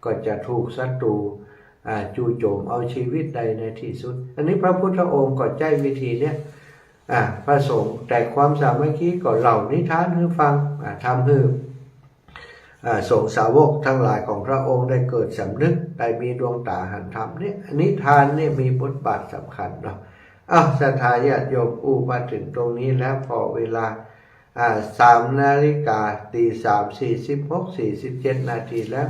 ก็จะถูกศัตรูจู่โจมเอาชีวิตใดในที่สุดอันนี้พระพุทธองค์ก็ใช้วิธีเนี้ยพระสงฆ์แต่ความสามัคคีก็เล่านิทานให้ฟังทำให้สงฆ์สาวกทั้งหลายของพระองค์ได้เกิดสำนึกได้มีดวงตาหันธรรมเนี่ยนิทานเนี่ยมีบทบาทสำคัญเนาะศรัทธาญาติโยมมาถึงตรงนี้แล้วพอเวลา3 นาฬิกาตี3:46-47 นาทีแล้ว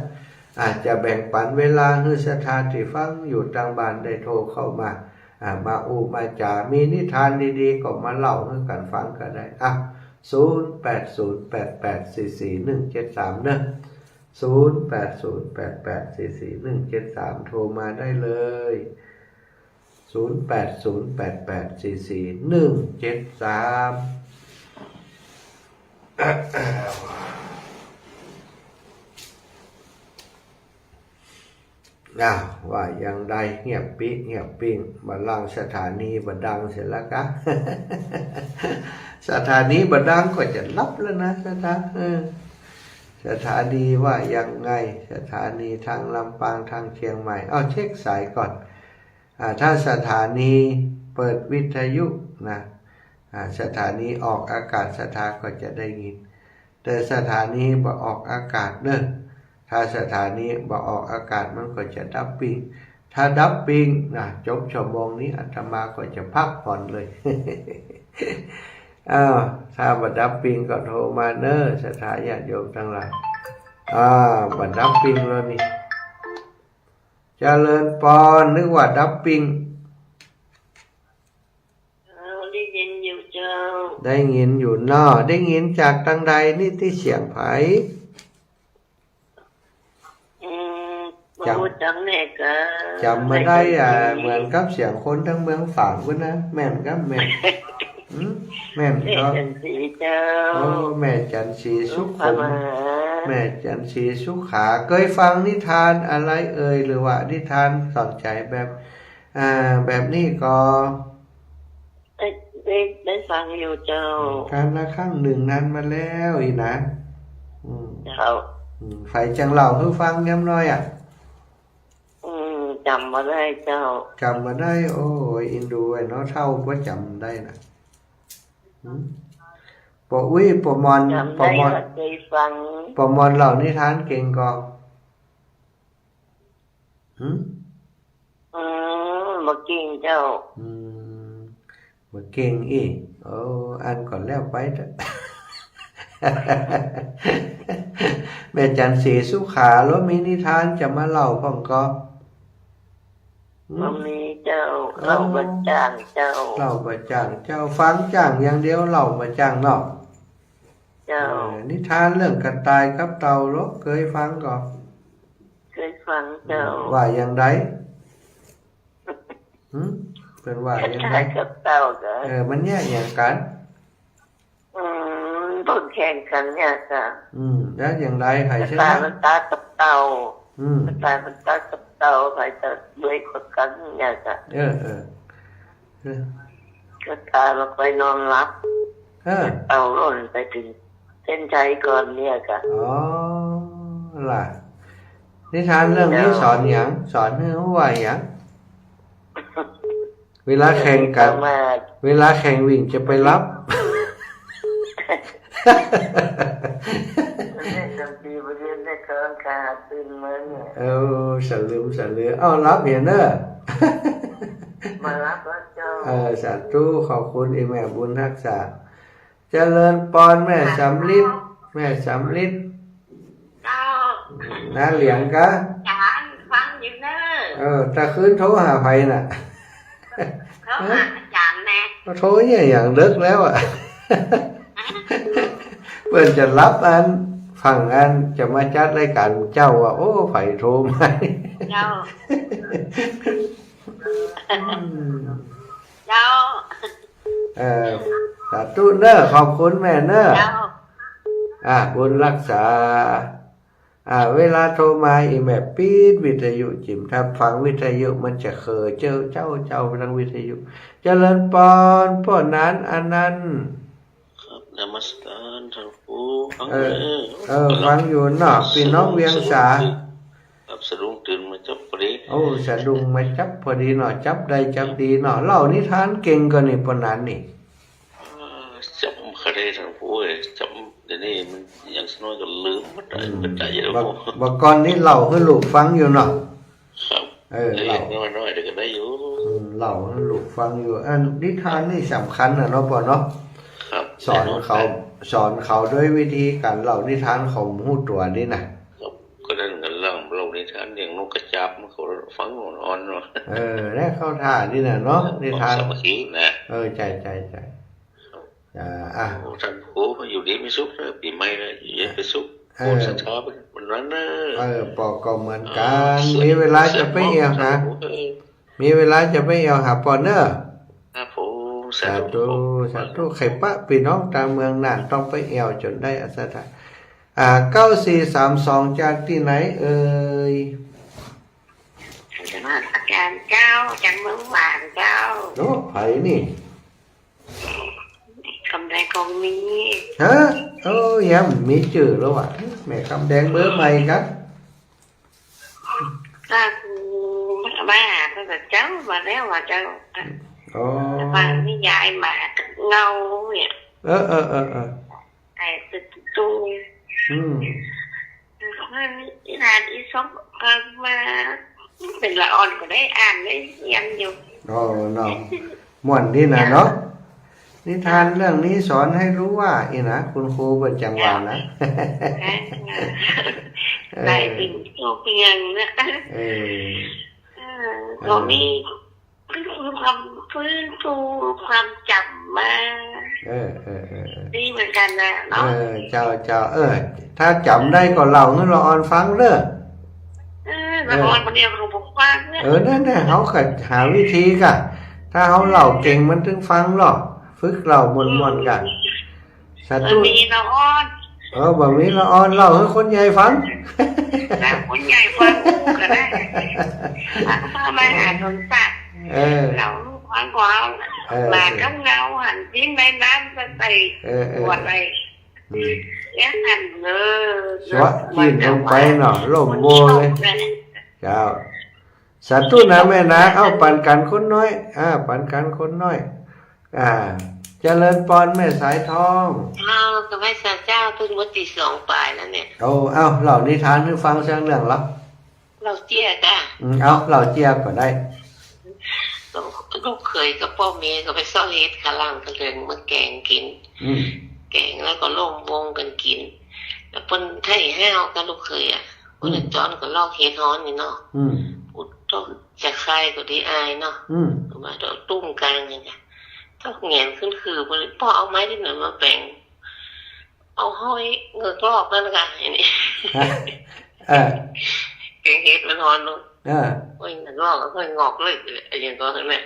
อาจจะแบ่งปันเวลาให้ศรัทธาที่ฟังอยู่ทางบ้านได้โทรเข้ามามาจามีนิทานดีๆก็มาเล่าให้กันฟังก็ได้0808844173เนอะ0808844173โทรมาได้เลย0808844173ว่าอย่างใดเงียบปิ๊เงียบปิ้งบัดล่างสถานีบัดดังเสร็จแล้วกะ สถานีบัดดังก็จะรับแล้วนะสถานีว่ายังไงสถานีทางลำปางทางเชียงใหม่เช็คสายก่อนถ้าสถานีเปิดวิทยุนะสถานีออกอากาศสถาก็จะได้ยินแต่สถานีบ่ออกอากาศเนอะถ้าสถานีบ่ออกอากาศมันก็จะดับปิ้งถ้าดับปิ้งจบชั่วโมงนี้อาตมาก็จะพักผ่อนเลย ถ้าบ่ดับปิ้งก็โทรมาเนอะสถาญาติโยมทั้งหลายบ่ดับปิ้งแล้วนี่เจริญพรนึกว่าดับปิ้งได้ยินอยู่เจ้าได้ยินอยู่นอได้ยินจากทางใดนี่ที่เสียงไผจำไม่ได้เหมือนกับเสียงคนทั้งเมืองฝางวะนะแม่นครับแม่แม่นครับแม่จันทร์ศรีสุขมแม่จันทร์ศรีสุขาเคยฟังนิทานอะไรเอ่ยหรือว่านิทานสอนใจแบบนี้ก็ได้ฟังอยู่เจ้าการละครั้งหนึ่งนั้นมาแล้วอีนะเจ้าไฟจังเล่าให้ฟังย้ำน้อยจำมาได้เจ้าจำมาได้โอ้ยอินดูไอ้น้อเท่าก็จำได้นะปออุ้ยปอมอนเคยฟังปอมอนเหล่านิทานเก่งก็มาเก่งเจ้ามาเก่งอีกอันก่อนแล้วไปเถอะ แม่จันทร์ศรีสุขาแล้วมีนิทานจะมาเล่าพ่องก็มีเจ้าเล่าประจ้างเจ้าเล่าประจ้างเจ้าฟังจ้างอย่างเดียวเล่าประจ้างเนาะเจ้านิทานเรื่องกระต่ายกับเต่าหรอเคยฟังก่อนเคยฟังเจ้าว่าอย่างไรเป็นว่าอย่างไรกับเต่ามันแยกอย่างกันต้นแข่งกันเนี่ยจ้ะแล้วอย่างไรใครชนะมันตากับเต่ามันตากับเต่าใครจะเบื่อคนกันเนี่ยจ้ะก็ตาเราไปนอนรับเต่าหล่นไปถึงเส้นชัยก่อนเนี่ยจ้ะล่ะนิทานเรื่องนี้สอนอย่างสอนให้รู้ว่าอย่างเวลาแข่งกันเวลาแข่งวิ่งจะไปรับสลืมรับเห็นเนอะมารับแล้วเจ้าสาธุขอบคุณแม่บุญทักษะเจริญปอนแม่สำลิดน้าเหลียงกะฟังอยู่เนอะตะคืนโทรหาไผน่ะเขาหาอาจารย์แน่โทรเนี่ยอย่างเลิกแล้วเพื่อนจะรับฝั่งจะมาจัดรายการเจ้าโอ้ไผโทรมาเจ้าสาธุเนอะขอบคุณแม่เนอะบุญรักษาเวลาโทรมาอีแม่ปิดวิทยุจิมถ้าฟังวิทยุมันจะเจ้าทางวิทยุเจริญปอนพ่อนั้นอันนั้นนมัสการท่านครูฟังฟังอยู่เนาะพี่น้องเวียงสา สะดุ้งตื่นมาจับพอดี โอ้สะดุ้งมาจับพอดีเนาะจับได้จับดีเนาะเล่านิทานเก่งกว่านี่ปานนั้นนี่ จับคดีทางผู้จับเดี๋ยวนี้มันยังสน้อยก็ลืมมันได้เป็นใจเยอะ บัก พอ บักก่อนนี่เล่าให้ลูกฟังอยู่เนาะ ครับ เล่า น้อยๆเดี๋ยวก็ได้อยู่ เล่าให้ลูกฟังอยู่อันนิทานนี่สำคัญนะเนาะป่อเนาะ ครับ สอนเขาด้วยวิธีการเล่านิทานของหูตัวนี่นะครับ ก็ได้เงินเล่าเรานิทานเรื่องนกกระจาบมันเขาฟังอ่อนๆเนาะ ได้เข้าท่านี่นะเนาะนิทาน สามัคคีนะ ใจอ่ะ ท่านผู้อยู่ดีไม่สุขนะปีใหม่นะอย่าไปสุขโอนศรัทธาเป็นนั้นนะ ปอกก็เหมือนกันมีเวลาจะไปเอวหามีเวลาจะไปเอวหาปอเนอร์ ครับผมสาธุไข่ปะพี่น้องตามเมืองน่านต้องไปเอวจนได้อัศจรรย์9432จากที่ไหนเอ่ย จะมาสักการเจ้าจังเมืองหวานเจ้า โอ้ไผนี่ คำใดคงมี ฮะโอ้ยังมีชื่อแล้วว่ะแม่คำแดงเบอร์ใหม่ครับ ถ้ามาตั้งแต่เจ้ามาแล้วว่าเจ้า โอ้ มานิยายมาเงาเนี่ย เออ ไอ้ตึกตู อืม นิทานอีซบมาเป็นละอ่อนก็ได้อ่านได้ยังอยู่ โอ้เนาะม่วนดีนะเนาะนิทานเรื่องนี้สอนให้รู้ว่าอีนะคุณครูประจำวันนะ ได้สิ่งที่เพียงนะก็มีฟื้นฟูความจำมาดีเหมือนกันนะเนาะเจ้าถ้าจำได้ก็เล่าให้เราอ่อนฟังเด้อละอ่อนคนเดียวของผมฟังเนี่ยนั่นเขาก็หาวิธีกะถ้าเขาเล่าเก่งมันถึงฟังหรอกฝึกเล่ามวนๆกันสาธุมีละอ่อนบ่มีละอ่อนเล่าให้คนใหญ่ฟังแล้วคนใหญ่ฟังก็ได้พามาหาคนสัตว์เราฟังกว่ามากับเงาหันทิ้งในน้ำไปปวดไปแย่หันเลยสวะกินลงไปเนาะล่มโบเลยเจ้าสาธุนะแม่นะเอาปันกันคนน้อยปันกันคนน้อยเจริญปอนแม่สายทองก็ไม่สาเจ้าเพิ่งวันที่2ปลายแล้วเนี่ยเล่านิทานให้ฟังสักเรื่องละเราเจี๊ยจ้ะเล่าเจี๊ยก็ได้ลูกเคยกับพ่อเมียก็ไปซ่อนเฮ็ดข้างล่างกระเรืองมาแกงกินแกงแล้วก็ล่มวงกันกินแล้วเพิ่นให้ห้าวกับลูกเคยเพิ่นจอนก็ลอกเฮ็ดฮ้อนนี่เนาะพูดต้องจะคายก็ได้อายเนาะมาโดนตุ้มกลางนี่จ้ะถ้าแงนขึ้นคือเพิ่นพ่อเอาไม้ที่ไหนมาแบ่งเอาห้อยเงือกลอกนั่นล่ะอันนี้แกงเฮ็ดมันฮ้อนเนาะโอ้ยงอกก็ค่อยงอกเลยอย่างก็นั่นแหละ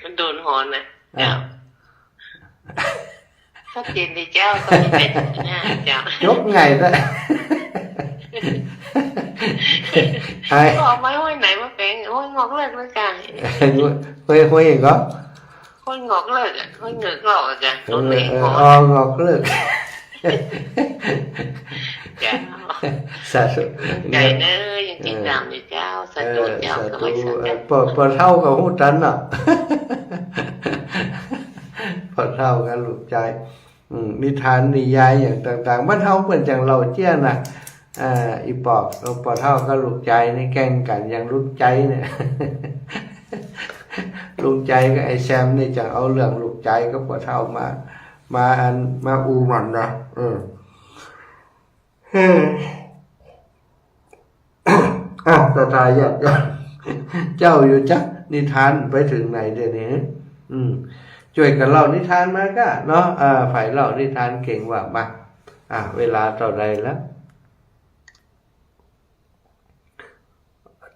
มันโดนหอนนะเจ้าชัดเจนเลยเจ้าก็ไม่เป็นนะเจ้ายกไงได้ออกไม้ห้อยไหนมาแปลงห้อยงอกเลิกเลยกันห้อยอย่างก็ห้อยงอกเลิกห้อยเงือกลอกจ้ะโดนเลี้ยงงอกเลิกสาธุใจเนยยังติดตามอยู่เจ้าสาธุเจ้าก็ไม่สาธุปอเท่ากับหูตันอ่ะพอเท่ากันลูกใจนิทานนิยายอย่างต่างๆบ้านเท่าเหมือนอย่างเราเจี้ยน่ะอีปอบปอเท่ากับลูกใจนี่แข่งกันอย่างลูกใจเนี่ยลูกใจกับไอ้แซมนี่จะเอาเรื่องลูกใจก็ปอเท่ามาอูมันนะสตายยัดเจ้าอยู่จักนิทานไปถึงไหนเดี๋ยวนี้ช่วยกันเล่านิทานมาก็เนาะฝ่ายเล่านิทานเก่งว่ามาเวลาต่อใดแล้ว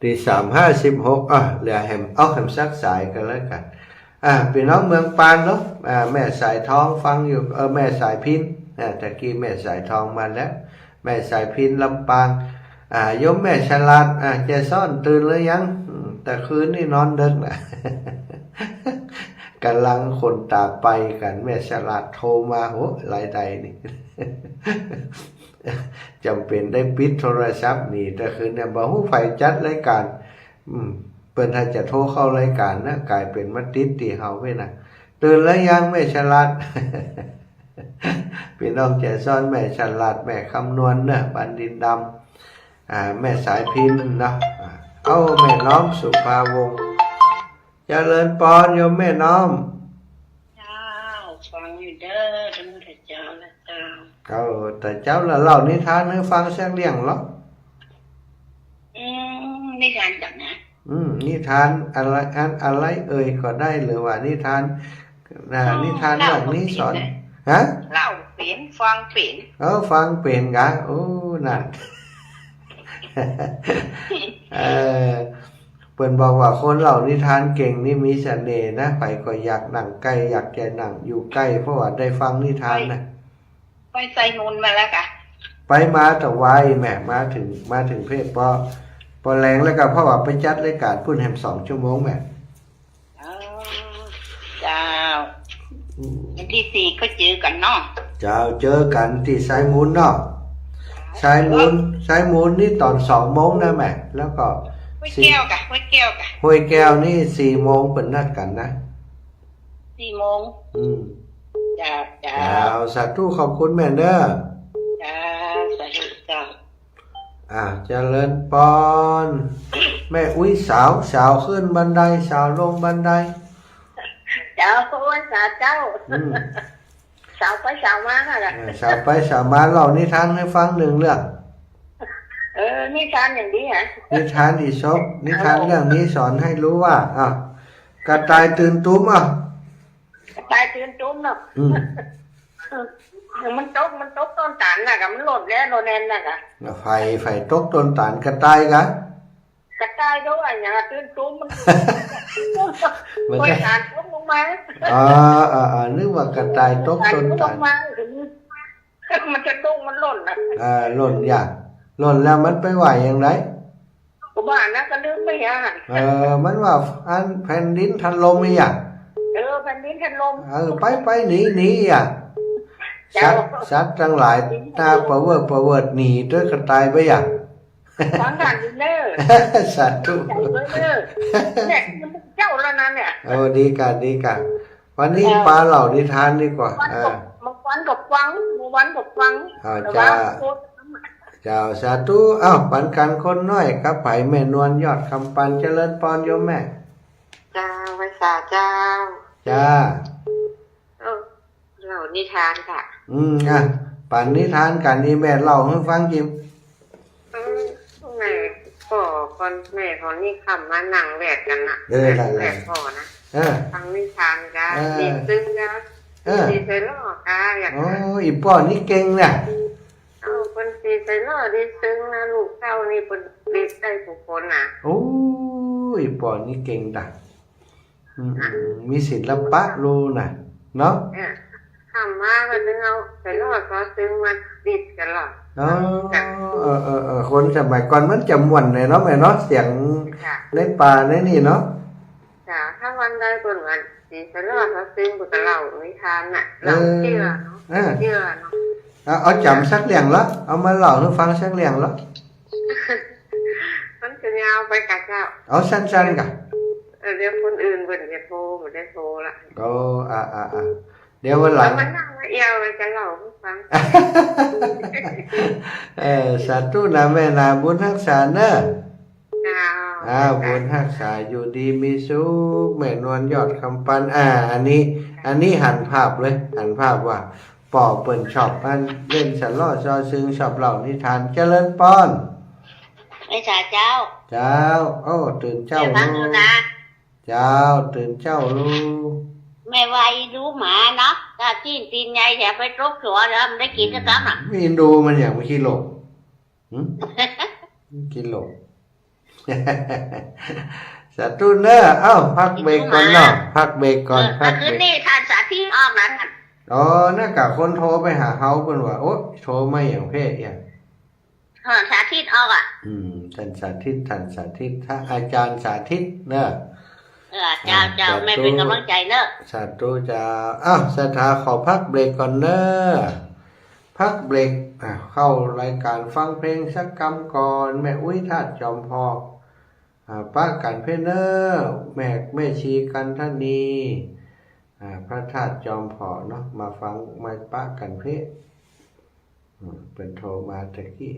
ตี3:56เหลือแหมเอาแหมซักสายกันแล้วกันพี่น้องเมืองปานเนาะแม่สายทองฟังอยู่แม่สายพินตะกี้แม่สายทองมาแล้วแม่สายพินลำปางยมแม่ฉลาดเจซ่อนตื่นหรือยังแต่คืนนี่นอนดึกนะกำลังคนตาไปกันแม่ฉลาดโทรมาโหหลายใดนี่ จำเป็นได้ปิดโทรศัพท์นี่แต่คือเนี่ยบ่ฮู้ไผจัดรายการเปิ้นถ้าจะโทรเข้ารายการนะกลายเป็นมาติดตีเฮาไว้นะตื่นแล้วยังแม่ฉลาด พี่น้องแจซ้อนแม่ฉลาดแม่คำนวณนะบันดินดำแม่สายพินนะเอาแม่น้อมสุภาวงศ์เจริญปอนโยมแม่น้อมเจ้าฟังอยู่เด้อท่านพระเจ้านะเจ้าแต่เจ้าละเล่านิทานให้ฟังสักเรื่องหรอนิทานจากไหนนิทานอะไรเอ่ยก็ได้หรือว่านิทานนิทานเรื่องนี้สอนฮะเล่าเป็นฟังเป็นฟังเป็นกะโอ้นั่น เปิ้นบอกว่าคนเล่านิทานเก่งนี่มีเสน่ห์นะใครก็อยากนั่งใกล้อยากจะนั่งอยู่ใกล้เพราะว่าได้ฟังนิทานนะไปใส่นูนมาแล้วกะไปมาแต่ไวแม่มาถึงเพศพอแรงแล้วก็เพราะว่าไปจัดรายการพุ่นแฮม2 ชั่วโมงแม่เจ้าวันที่4ก็เจอกันเนาะเจ้าเจอกันที่สายมูลเนาะสายมูลนี่ตอน2 โมงนะแม่แล้วก็ห้วยแก้วกะห้วยแก้วนี่4 โมงเปิดนัดกันนะ4 โมงจ้าสาธุขอบคุณแม่เด้อจ้าสาธุจ้าเจริญปอนแม่อุ้ยสาวขึ้นบันไดสาวลงบันไดเจ้าเจ้าสาวไปสาวมาค่ะสาวไปสาวมาเล่านิทานให้ฟัง1 เรื่องนิทานอย่างนี้ฮะนิทานอีสปนิทานเรื่องนี้สอนให้รู้ว่ากระต่ายตื่นตุ้มกระต่ายตื่นตุ้มเนาะมันตกต้นตาลน่ะกะมันหล่นแล้วโดนแน่นน่ะกะไฟตกต้นตาลกระต่ายกะกระต่ายด้วยอย่างตื่นตุ้มมันต้นตาลตกลงมานึกว่ากระต่ายตกต้นตาลมันจะตกมันหล่นน่ะหล่นแล้วมันไปไหวอย่างไรก็บ้านนะก็นึกไม่อ่ะมันว่าแผ่นดินถล่มไม่อ่ะแผ่นดินถล่มไปหนีอ่ะสัตว์ทั้งหลายตาประเวิดหนีด้วยกระต่ายไปอ่ะฟังกันเด้อสัตว์ทุกเนี่ยมันเจ้าแล้วนั่นเนี่ยดีกันวันนี้ปลาเหล่านิทานดีกว่าวันกับฟังเจ้าสาธุปันกันคนน้อยครับไผ่แม่นวลยอดคำปันเจริญปอนโยมแม่จ้าไว้สาเจ้าเล่านิทานค่ะปันนิทานกันนี่แม่เล่าให้ฟังจิมแม่คนแม่คนนี่คำมานั่งแหวกกันนะแหวกพ่อนะฟังนิทานกันดีซึ้งนะดีใจล่อกาอย่างอีป้อนี่เก่งเนี่ยคนดีใจล่อดีซึ้งนะลูกเต้านี่เป็นดีใจทุกคนนะอีป้อนี่เก่งดักมีศิลปะรู้นะเนาะทำมาวันนึงเอาใจล่อก็ซึ้งมาดิดกันหรอคนสมัยก่อนมันจะม่วนเลยเนาะแม่เนาะเสียงในป่าในนี่เนาะถ้าวันใดคนวันดีใจล่อก็ซึ้งกับเรานิทานน่ะเราเชื่อเนาะเอาจำสักเรื่องละเอามาเล่าให้ฟังสักเรื่องละมันจะยาวไปกับเจ้าเอาสั้นๆกันเดี๋ยวคนอื่นเพิ่นจะโทรบ่ได้โทรละเดี๋ยววันหลังมันนั่งมาเอวจะเล่าให้ฟังสาธุนะแม่นาบุญรักษาเนอะบุญรักษาอยู่ดีมีสุขแม่นวลยอดคำปันอันนี้หันภาพเลยหันภาพว่าปอเปิ่นชอบมันเล่นสล่อซอซึ้งชอบเล่านิทานเจริญปอนไอ้เจ้าตื่นเจ้าลูกเจ้าตื่นเจ้าลูกแม่ว่าอีดูหมาเนาะถ้าตีนใหญ่อย่าไปรบหัวแล้วมันได้กินจะซ้ำอ่ะไม่ดูมันอย่างไม่ขี้หลบกินหลบสาธุเนอะพักเบรกก่อนเนาะพักเบรกก่อนคืนนี้ทานสาธิตออกนั้นน่ากะคนโทรไปหาเขาเพิ่นว่าโอ๊ยโทรไม่อย่างเพศอย่างสาธิตออกท่านสาธิตถ้าอาจารย์สาธิตเนอะเจ้าไม่เป็นกำลังใจเนอะสาธุเจ้าสถาขอพักเบรกก่อนเนอะพักเบรก เข้ารายการฟังเพลงสักกำก่อนแม่อุ้ยธาตุจอมพอกป้ากันเพเนอร์แม่ชีกันทนีพระธาตุจอมพอเนาะมาฟังมาป้ากันเพเป็นโทรมาตะกี้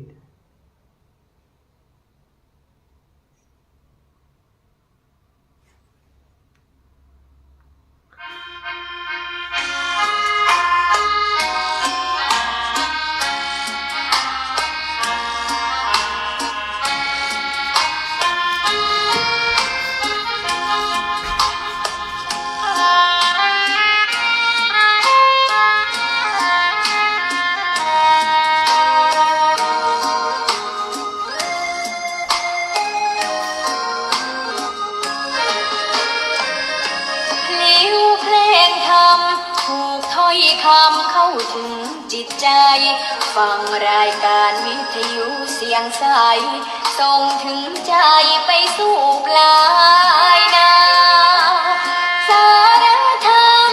คำเข้าถึงจิตใจฟังรายการวิทยุเสียงใสส่งถึงใจไปสู่ปลายนาสารธรรม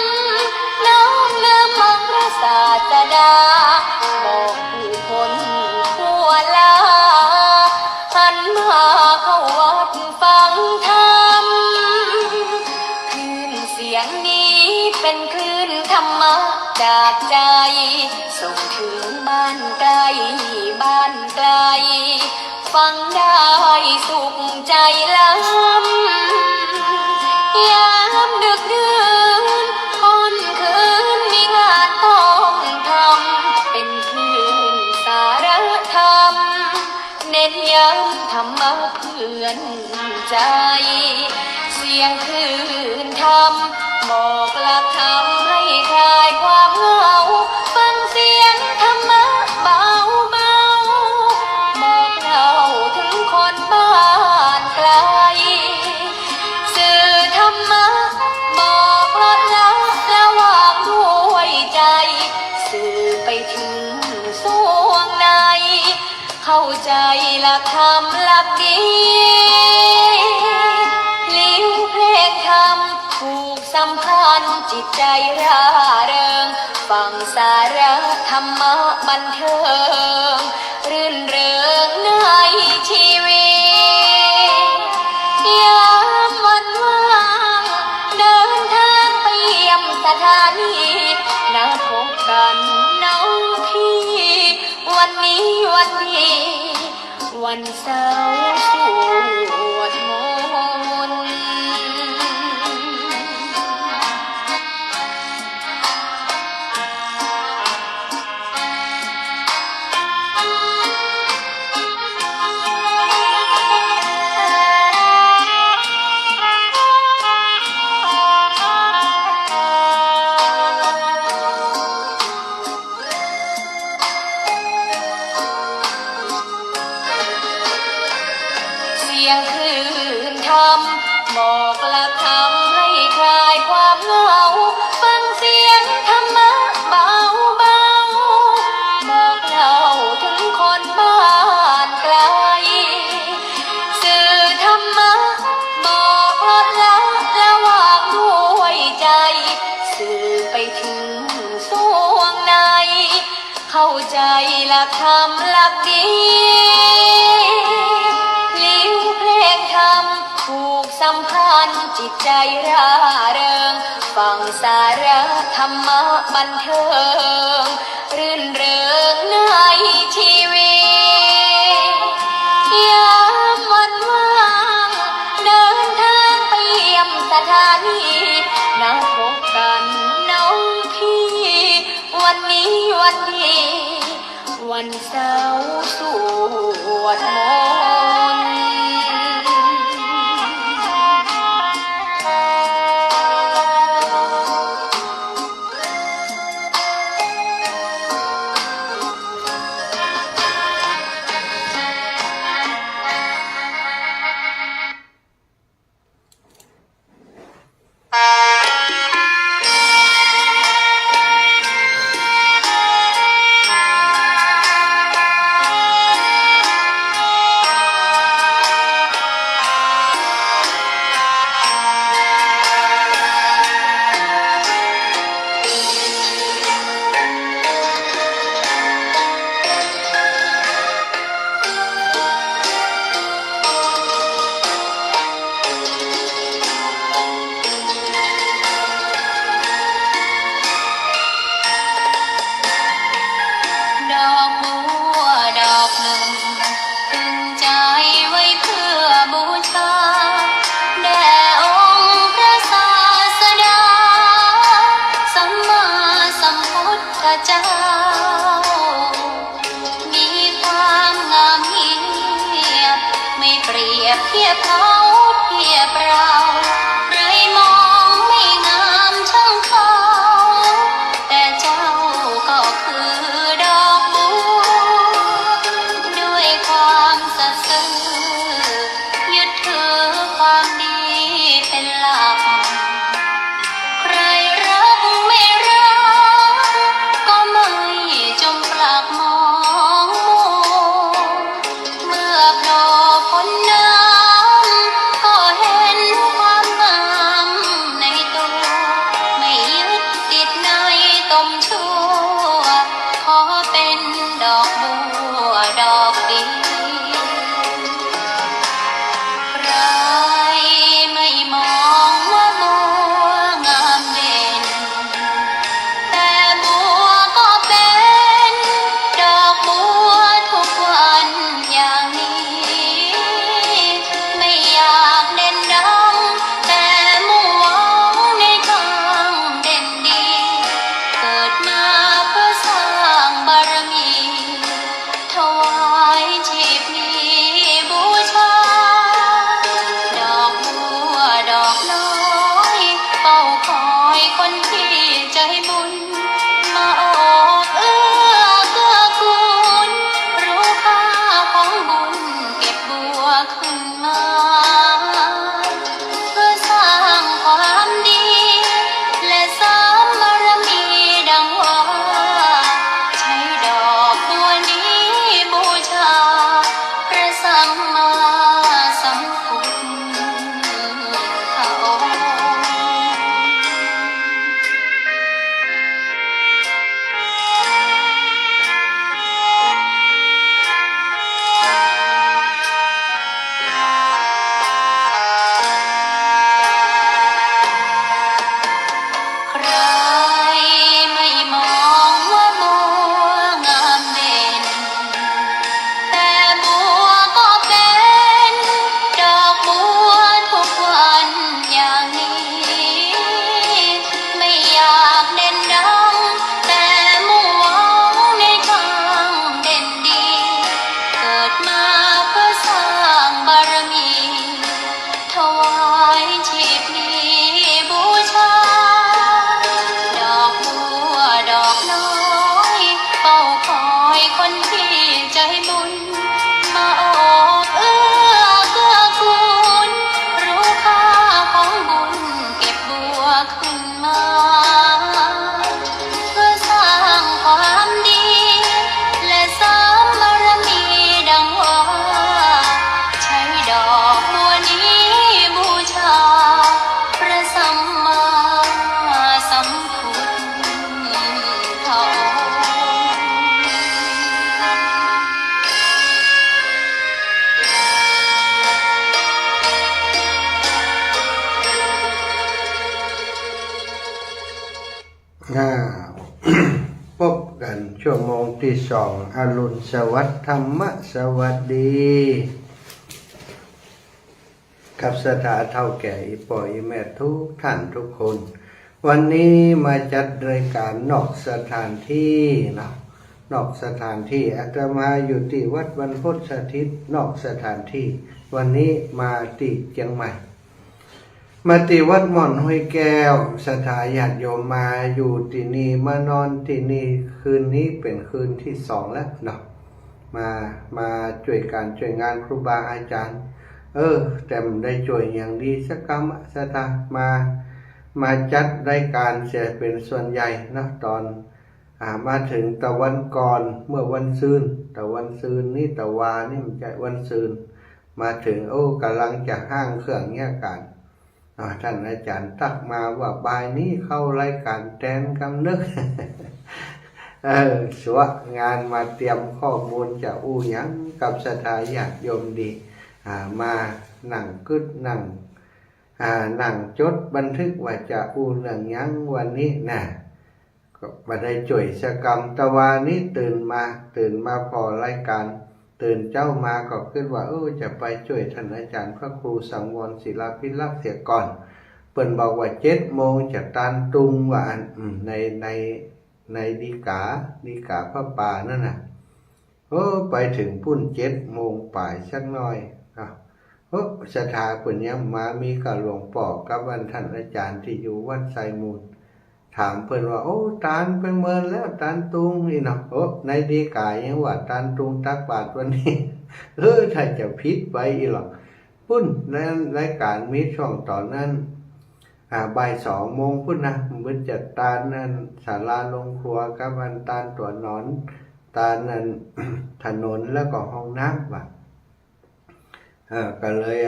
น้อมนำมาพระศาสดาบอกผู้คนทั่วลาหันมาเข้าวัดฟังธรรมคลื่นเสียงนี้เป็นคลื่นธรรมะจากใจส่งถึงบ้านไกลบ้านไกลฟังได้สุขใจล้ำยามดึกดื่นค่ำคืนมีงานต้องทำเป็นคลื่นสารธรรมเน้นย้ำธรรมะเพื่อนใจเสียงคลื่นธรรมบอกหลักธรรมให้คลายความเหงาฟังเสียงธรรมะเบาเบาบอกเล่าถึงคนบ้านไกลสื่อธรรมะบอกลดละระหว่างด้วยใจสื่อไปถึงสวงในเข้าใจหลักธรรมหลักดีลิ้วเพลงธรรมผูกสัมพันธ์จิตใจร่าเริงฟังสาระธรรมะบันเทิงรื่นเริงในชีวิตยามวันว่างเดินทางไปเยี่ยมสถานีนัดพบกันน้องพี่วันนี้วันดีวันเสาร์สวดมนต์ เข้าใจหลักธรรมหลักดีลิ้วเพลงธรรมผูกสัมพันธ์จิตใจร่าเริงฟังสาระธรรมะบันเทิงรื่นเริงในชีวิตยามวันว่างเดินทางไปเยี่ยมสถานีนัดพบกันน้องพี่วันนี้วันดีวันเสาร์สวดมนต์ ยบเทียบเขาเทียบเราใครมองไม่งามช่างเขาแต่เจ้าก็คือดอกบัวด้วยความสัตย์ซื่อยึดถือความดีเป็นหลักใครรักไม่รักก็ไม่จงปลักมองเมื่อโผล่พ้นน้ำก็เห็นความงามในตัวไม่ยึดติดในตมชั่วขอเป็นดอกบัวดอกเดียวใครไม่มองว่าบัวงามเด่นแต่บัวก็เป็นดอกบัวทุกวันอย่างนี้ไม่อยากเด่นดังแต่มุ่งหวังในทางเด่นดีเกิดมาเพื่อสร้างบารมีถวายชีพนี้บูชาดอกบัวดอกน้อยเฝ้าคอยคนที่ใจบุญมาโอบเอื้อเกื้อกูลรู้ค่าของบุญเก็บบัวขึ้นมาเพื่อสร้างความดีและสร้างบารมีดังว่าใช้ดอกบัวนี้บูชาพระสัมมาสัมพุทธองค์ ใครไม่มองว่าบัวงามเด่นแต่บัวก็เป็นดอกบัวทุกวันอย่างนี้ไม่อยากเด่นดังแต่มุ่งหวังในทางเด่นดีเกิดมาเพื่อสร้างบารมีถวายชีพนี้บูชาดอกบัวดอกน้อยเฝ้าคอยคนที่ใจบุญมาโอบเอื้อเกื้อกูลรู้ค่าของบุญเก็บบัวขึ้นมาเพื่อสร้างความดีและสร้างบารมีดังว่าใช้ดอกบัวนี้บูชาพระสัมมาสัมพุทธองค์ อ้าว พบกันชั่วโมงที่สองอรุณสวัสดิ์ธรรมสวัสดีกับสถานเท่าแก่อีปอยอีแม่ทุกท่านทุกคน วันนี้มาจัดรายการนอกสถานที่นะนอกสถานที่อาตมาอยู่ที่วัดบรรพตสถิตนอกสถานที่ วันนี้มาที่เชียงใหม่ มาที่วัดหม่อนห้วยแก้วสถาญาติโยมมาอยู่ที่นี่มานอนที่นี่คืนนี้เป็นคืนที่สองแล้วเนาะมาช่วยการช่วยงานครูบาอาจารย์แต่มันได้ช่วยอย่างดีสักกรรมสถามาจัดรายการเสียเป็นส่วนใหญ่นะตอนมาถึงตะวันก่อนเมื่อวันซืนตะวันซืนนี่ตะวานี่มันจะวันซืนมาถึงกำลังจะห้างเครื่องเงี้ยกันท่านอาจารย์ทักมาว่าบ่ายนี้เข้ารายการแทนกำนึก สวะงานมาเตรียมข้อมูลจะอู้หยังกับสถาญาติโยมดีมานั่งกึดนั่งจดบันทึกว่าจะอู้เรื่องหยังวันนี้นะก็มาได้ช่วยสกรรมตะวานี้ตื่นมาพอรายการตื่นเจ้ามาก็คิดว่าจะไปช่วยท่านอาจารย์พระครูสังวรศิลาภิลักษ์เสียก่อนเปิ่นบอกว่า7 โมงจะตานตุงว่าในดีกาพระป่านั่นน่ะไปถึงพุ่น7 โมงป่ายสักหน่อย ศรัทธาเพิ่นยังมามีกับหลวงพ่อกับวันท่านอาจารย์ที่อยู่วัดไซมูลถามเพิ่นว่าโอ้ตาลเป็นเมินแล้วตาลตุงนี่เนาะในดีกายยังว่าตาลตุงตักบาตรวันนี้ถ้าจะผิดไปอีหรอกพุ่นในรายการมีช่องตอนนั้นบ่าย2 โมงพุ่นนะมันจะตาลนั่นศาลาลงครัวกับวันตาลตัวหนอนตาลนั่น ถนนแล้วก็ห้องน้ำว่ะก็เลย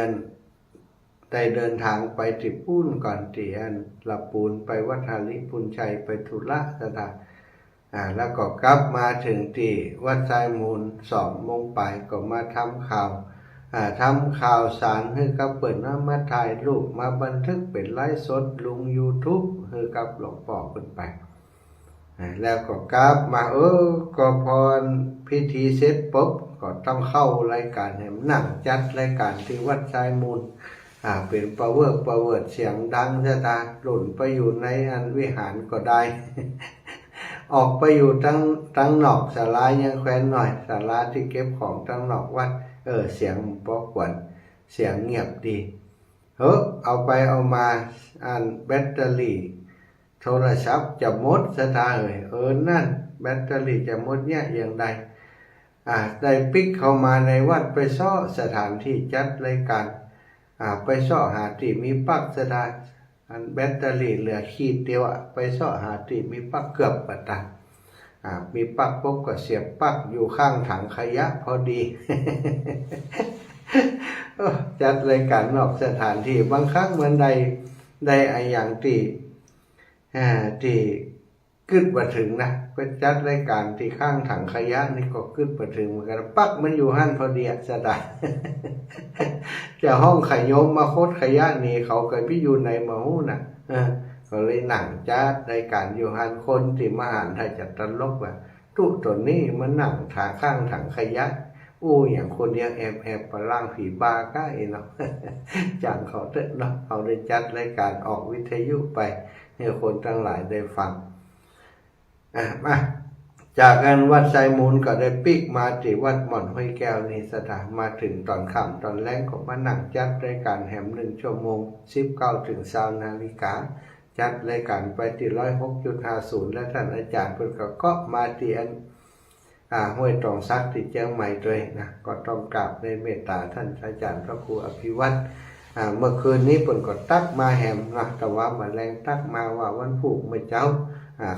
ได้เดินทางไปที่ปุ้นก่อนที่ละปูนไปวัดหาริพุนชัยไปธุระสถานแล้วก็กลับมาถึงที่วัดไซมูล2 โมงไปก็มาทำข่าวสารให้กับเปิดมาถ่ายรูปมาบันทึกเป็นไลฟ์สดลง YouTube ให้กับหลวงพ่อเพิ่นไปแล้วก็กลับมาก็พอพิธีเสร็จปุ๊บก็ต้องเข้ารายการให้นั่งจัดรายการที่วัดไซมูลเป็นประเวิร์ดเสียงดังซะตาหล่นไปอยู่ในวิหารก็ได้ ออกไปอยู่ตั้งนอกศาลายังแควนหน่อยศาลาที่เก็บของตั้งนอกวัดเสียงปอกกวนเสียงเงียบดีเอาไปเอามาแบตเตอรี่โทรศัพท์จะหมดซะตานั่นแบตเตอรี่จะหมดเนี่ยอย่างใดได้ปิกเข้ามาในวัดไปซ้อสถานที่จัดรายการไปซ้อหาที่มีปลั๊กซะได้แบตเตอรี่เหลือขีดเดียวไปซ้อหาที่มีปลั๊กเกือบประตันมีปลั๊กปุ๊บก็เสียบปลั๊กอยู่ข้างถังขยะพอดี จัดรายการนอกสถานที่บางครั้งมันได้อย่างที่กึดมาถึงนะไปจัดรายการที่ข้างถังขยะนี่ก็กึดมาถึงเหมือนกันปักมันอยู่หั่นพอดีจะได้ จะห้องขยมมาโคตรขยะนี่เขาเคยไปอยู่ในมหูน่ะก็เลยหนังจัดรายการอยู่หั่นคนที่มาหันไทยจัดตลกว่าตู้ตัวนี้มันหนังถาข้างถังขยะอย่างคนเดียวแอบไปล่างผีบาก้าเนาะ จังเขาเถอะเนาะเขาได้จัดรายการออกวิทยุไปให้คนทั้งหลายได้ฟังมาจากวัดไซมูลก็ได้ปิกมาที่วัดหม่อนห้วยแก้วนี่สถานมาถึงตอนค่ำตอนแรงก็มานั่งจัดรายการแหม1 ชั่วโมง 19 ถึง 20 นาฬิกาจัดรายการไปที่ 106.50 และท่านอาจารย์เพิ่นก็มาที่ห้วยตองซักที่เชียงใหม่ด้วยนะก็ต้องกราบในเมตตาท่านอาจารย์พระครูอภิวัตรเมื่อคืนนี้เพิ่นก็ตักมาแหมนะแต่ว่ามาแรงตักมาว่าวันพุธเมื่อเช้า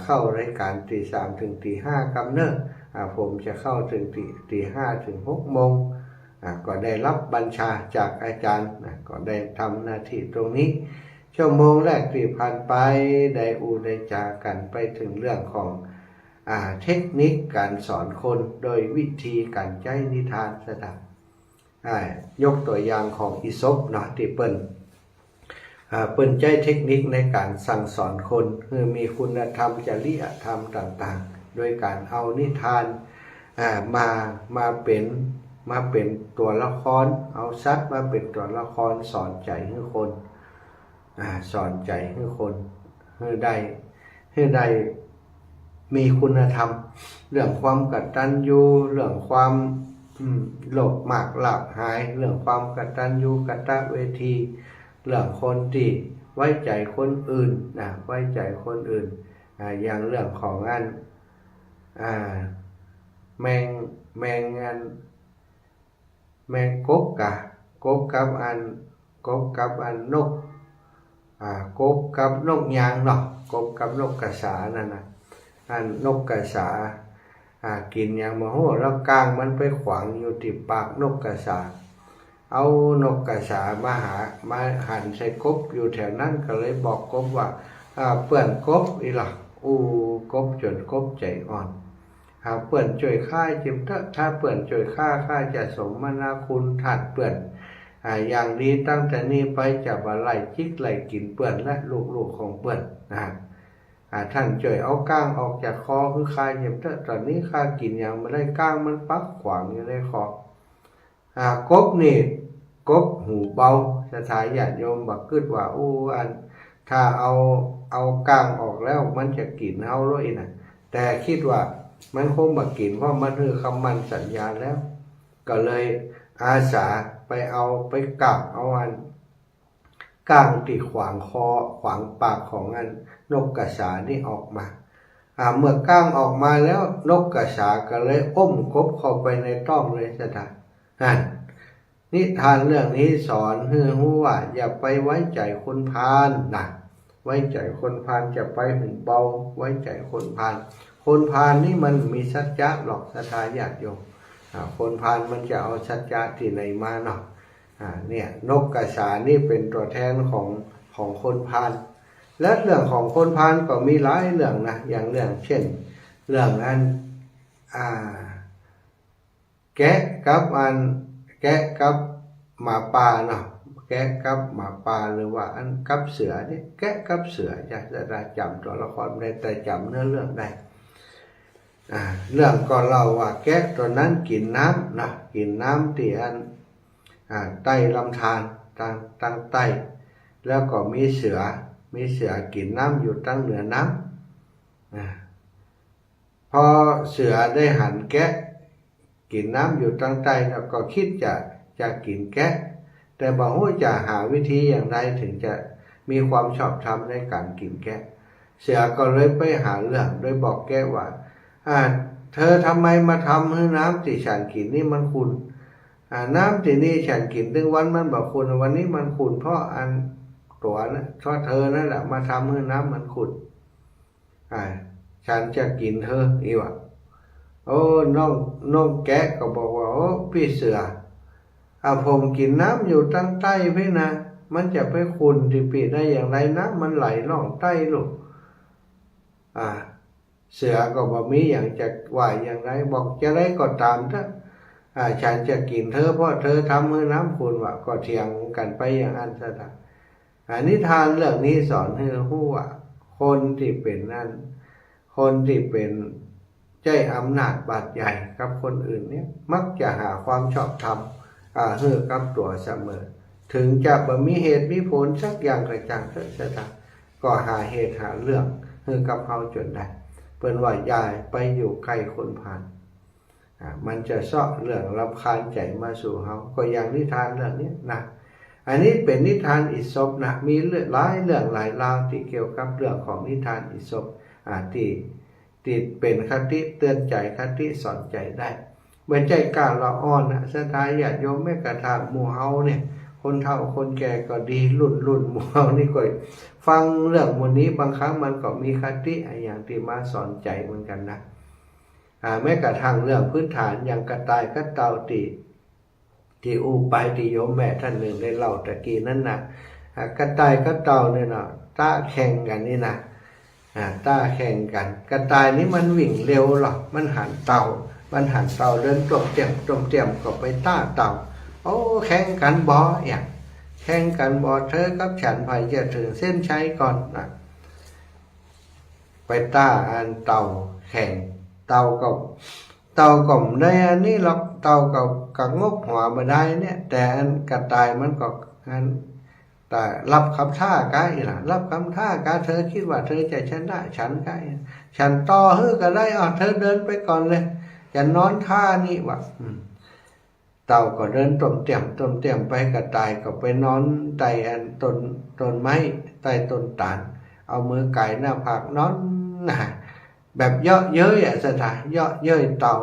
เข้ารายการตี 3 ถึงตี 5ครับเนอะผมจะเข้าถึงตี 5 ถึง 6 โมงก็ได้รับบัญชาจากอาจารย์ก็ได้ทำหน้าที่ตรงนี้ชั่วโมงแรกที่ผ่านไปได้จากันไปถึงเรื่องของเทคนิคการสอนคนโดยวิธีการใช้นิทานสถานยกตัวอย่างของอิศปเนาะที่เปิ้นใช้เทคนิคในการสั่งสอนคนคือมีคุณธรรมจริยธรรมต่างๆโดยการเอานิทานมาเป็นตัวละครเอาสัตว์มาเป็นตัวละครสอนใจให้คนสอนใจให้คนให้ได้มีคุณธรรมเรื่องความกตัญญูเรื่องความโลภมากหลาบหายเรื่องความกตัญญูกตเวทีเรื่องคนที่ไว้ใจคนอื่นไว้ใจคนอื่นอย่างเรื่องของแมงกบกับนกกบกับนกยางเนาะกบกับนกกระสานั่นนะนกกระสากินอย่างมโหแล้วกลางมันไปขวางอยู่ที่ปากนกกระสาเอานกกระสามาหันใส่กบอยู่แถวนั้นก็เลยบอกกบว่าเปื่อนกบอีหล่ะกบจนกบใจอ่อนเปื่อนช่วยข้าจิมเถอะถ้าเปื่อนช่วยข้าจะสมนาคุณถัดเปื่อนอย่างดีตั้งแต่นี้ไปจะมาไล่จิกไล่กินเปื่อนและลูกของเปื่อนท่านช่วยเอาก้างออกจากคอคือข้าจิมเถอะตอนนี้ข้ากินอย่างไม่ได้ก้างมันปักขวางอยู่ในคอกบนี่กบหูเบาสถานญาติโยมบักกึดว่าถ้าเอาก้างออกแล้วมันจะกินเฮาเลยนะแต่คิดว่ามันคงบักกินเพราะมันคือคำมันสัญญาแล้วก็เลยอาสา ไปเอาไปกักเอาอันก้างที่ขวางคอขวางปากของอันนกกระสานี่ออกมาเมื่อก้างออกมาแล้วนกกระสาก็เลยอ้มกบเข้าไปในต้อมเลยสถานนิทานเรื่องนี้สอนให้รู้ว่าอย่าไปไว้ใจคนพาลนะไว้ใจคนพาลจะไปหูเบาไว้ใจคนพาลคนพาลนี่มันมีสัจจะหรอกศรัทธาญาติโยมคนพาลมันจะเอาสัจจะที่ไหนมาเนาะเนี่ยนกกระสานี่เป็นตัวแทนของคนพาลและเรื่องของคนพาลก็มีหลายเรื่องนะอย่างเรื่องเช่นเรื่องนั้นแกะกับหมาป่าเนาะแกะกับหมาป่าหรือว่าอันกับเสือนี่แกะกับเสือจะได้จำตัวละครได้แต่จำเนื้อเรื่องได้เรื่องก็เล่าว่าแกะตัวนั้นกินน้ำนะกินน้ำที่อันใต้ลำธารตั้งใต้แล้วก็มีเสือกินน้ำอยู่ตั้งเหนือน้ำพอเสือได้หันแกะกินน้ำอยู่ตั้งใต้แล้วก็คิดจะกินแกะแต่บอกว่าจะหาวิธีอย่างไรถึงจะมีความชอบธรรมในการกินแกะเสือก็เลยไปหาเรื่องโดยบอกแกะว่าเธอทำไมมาทำให้น้ำที่ฉันกินนี่มันขุ่นน้ำที่นี่ฉันกินถึงวันมันบอกขุ่นวันนี้มันขุ่นเพราะอันตัวนะเพราะเธอนั่นแหละมาทำให้น้ำมันขุ่นฉันจะกินเธออีวะโอ้น้องแกะก็บอกว่าโอ้พี่เสือผมกินน้ำอยู่ตั้งใต้พี่นะมันจะไปขุ่นที่ปีได้อย่างไรน้ำมันไหลล่องใต้ลูกเสือก็บอกมีอย่างจะว่าอย่างไรบอกจะได้ก็ตามเถอะฉันจะกินเธอเพราะเธอทำให้น้ำขุ่นวะก็เถียงกันไปอย่างอันซะนะนิทานเรื่องนี้สอนให้รู้ว่าคนที่เป็นนั่นคนที่เป็นใจอำนาจบาดใหญ่กับคนอื่นเนี่ยมักจะหาความชอบธรรมให้กับตัวเสมอถึงจะบ่มีเหตุมีผลสักอย่างกระจ่างเถิดซะนะก็หาเหตุหาเรื่องให้กับเขาจนได้เปิ้นว่าย้ายไปอยู่ใกล้คนพาลมันจะเสาะเรื่องรำคาญใจมาสู่เขาก็อย่างนิทานเรื่องนี้นะอันนี้เป็นนิทานอิศปนะมีหลายเรื่องหลายราวที่เกี่ยวกับเรื่องของนิทานอิศปที่เป็นคติเตือนใจคติสอนใจได้เมื่อใจกล้าละอ่อนนะศรัทธาญาติโยมแม้กระทั่งหมู่เฮาเนี่ยคนเฒ่าคนแก่ก็ดีรุ่นหมู่เฮานี่ก็ฟังเรื่องวันนี้บางครั้งมันก็มีคติอย่างที่มาสอนใจเหมือนกันนะแม้กระทั่งเรื่องพื้นฐานอย่างกระต่ายกระเต่าที่อูไปที่โยมแม่ท่านหนึ่งได้เล่าตะกี้นั่นนะกระต่ายกระเต่าเนี่ยนะต้าแข่งกันนี่นะต้าแข่งกันกระต่ายนี่มันวิ่งเร็วหรอกมันหันเต่าเดินตรงเตียมก็ไปต้าเต่าโอ้แข่งกันบออย่างแข่งกันบอเธอกับฉันไปจะถึงเส้นชัยก่อนนะไปต้าอันเต่าแข่งเต่าก็ได้อันนี้หรอกเต่าก็งกหัวมาได้เนี่ยแต่อันกระต่ายมันก็อันแต่รับคำท่ากายล่ะรับคำท่ากายเธอคิดว่าเธอจะชนะฉันกายฉันต่อเฮ้ก็ได้เธอเดินไปก่อนเลยจะนอนท่านี่วะเต่าก็เดินต้มเตี่ยมไปกระต่ายก็ไปนอนใต้อันต้นไม้ใต้ต้นตาลเอามือไก่หน้าผากนอนแบบเยอะเย้ยสถานเยอะเย้ยเต่า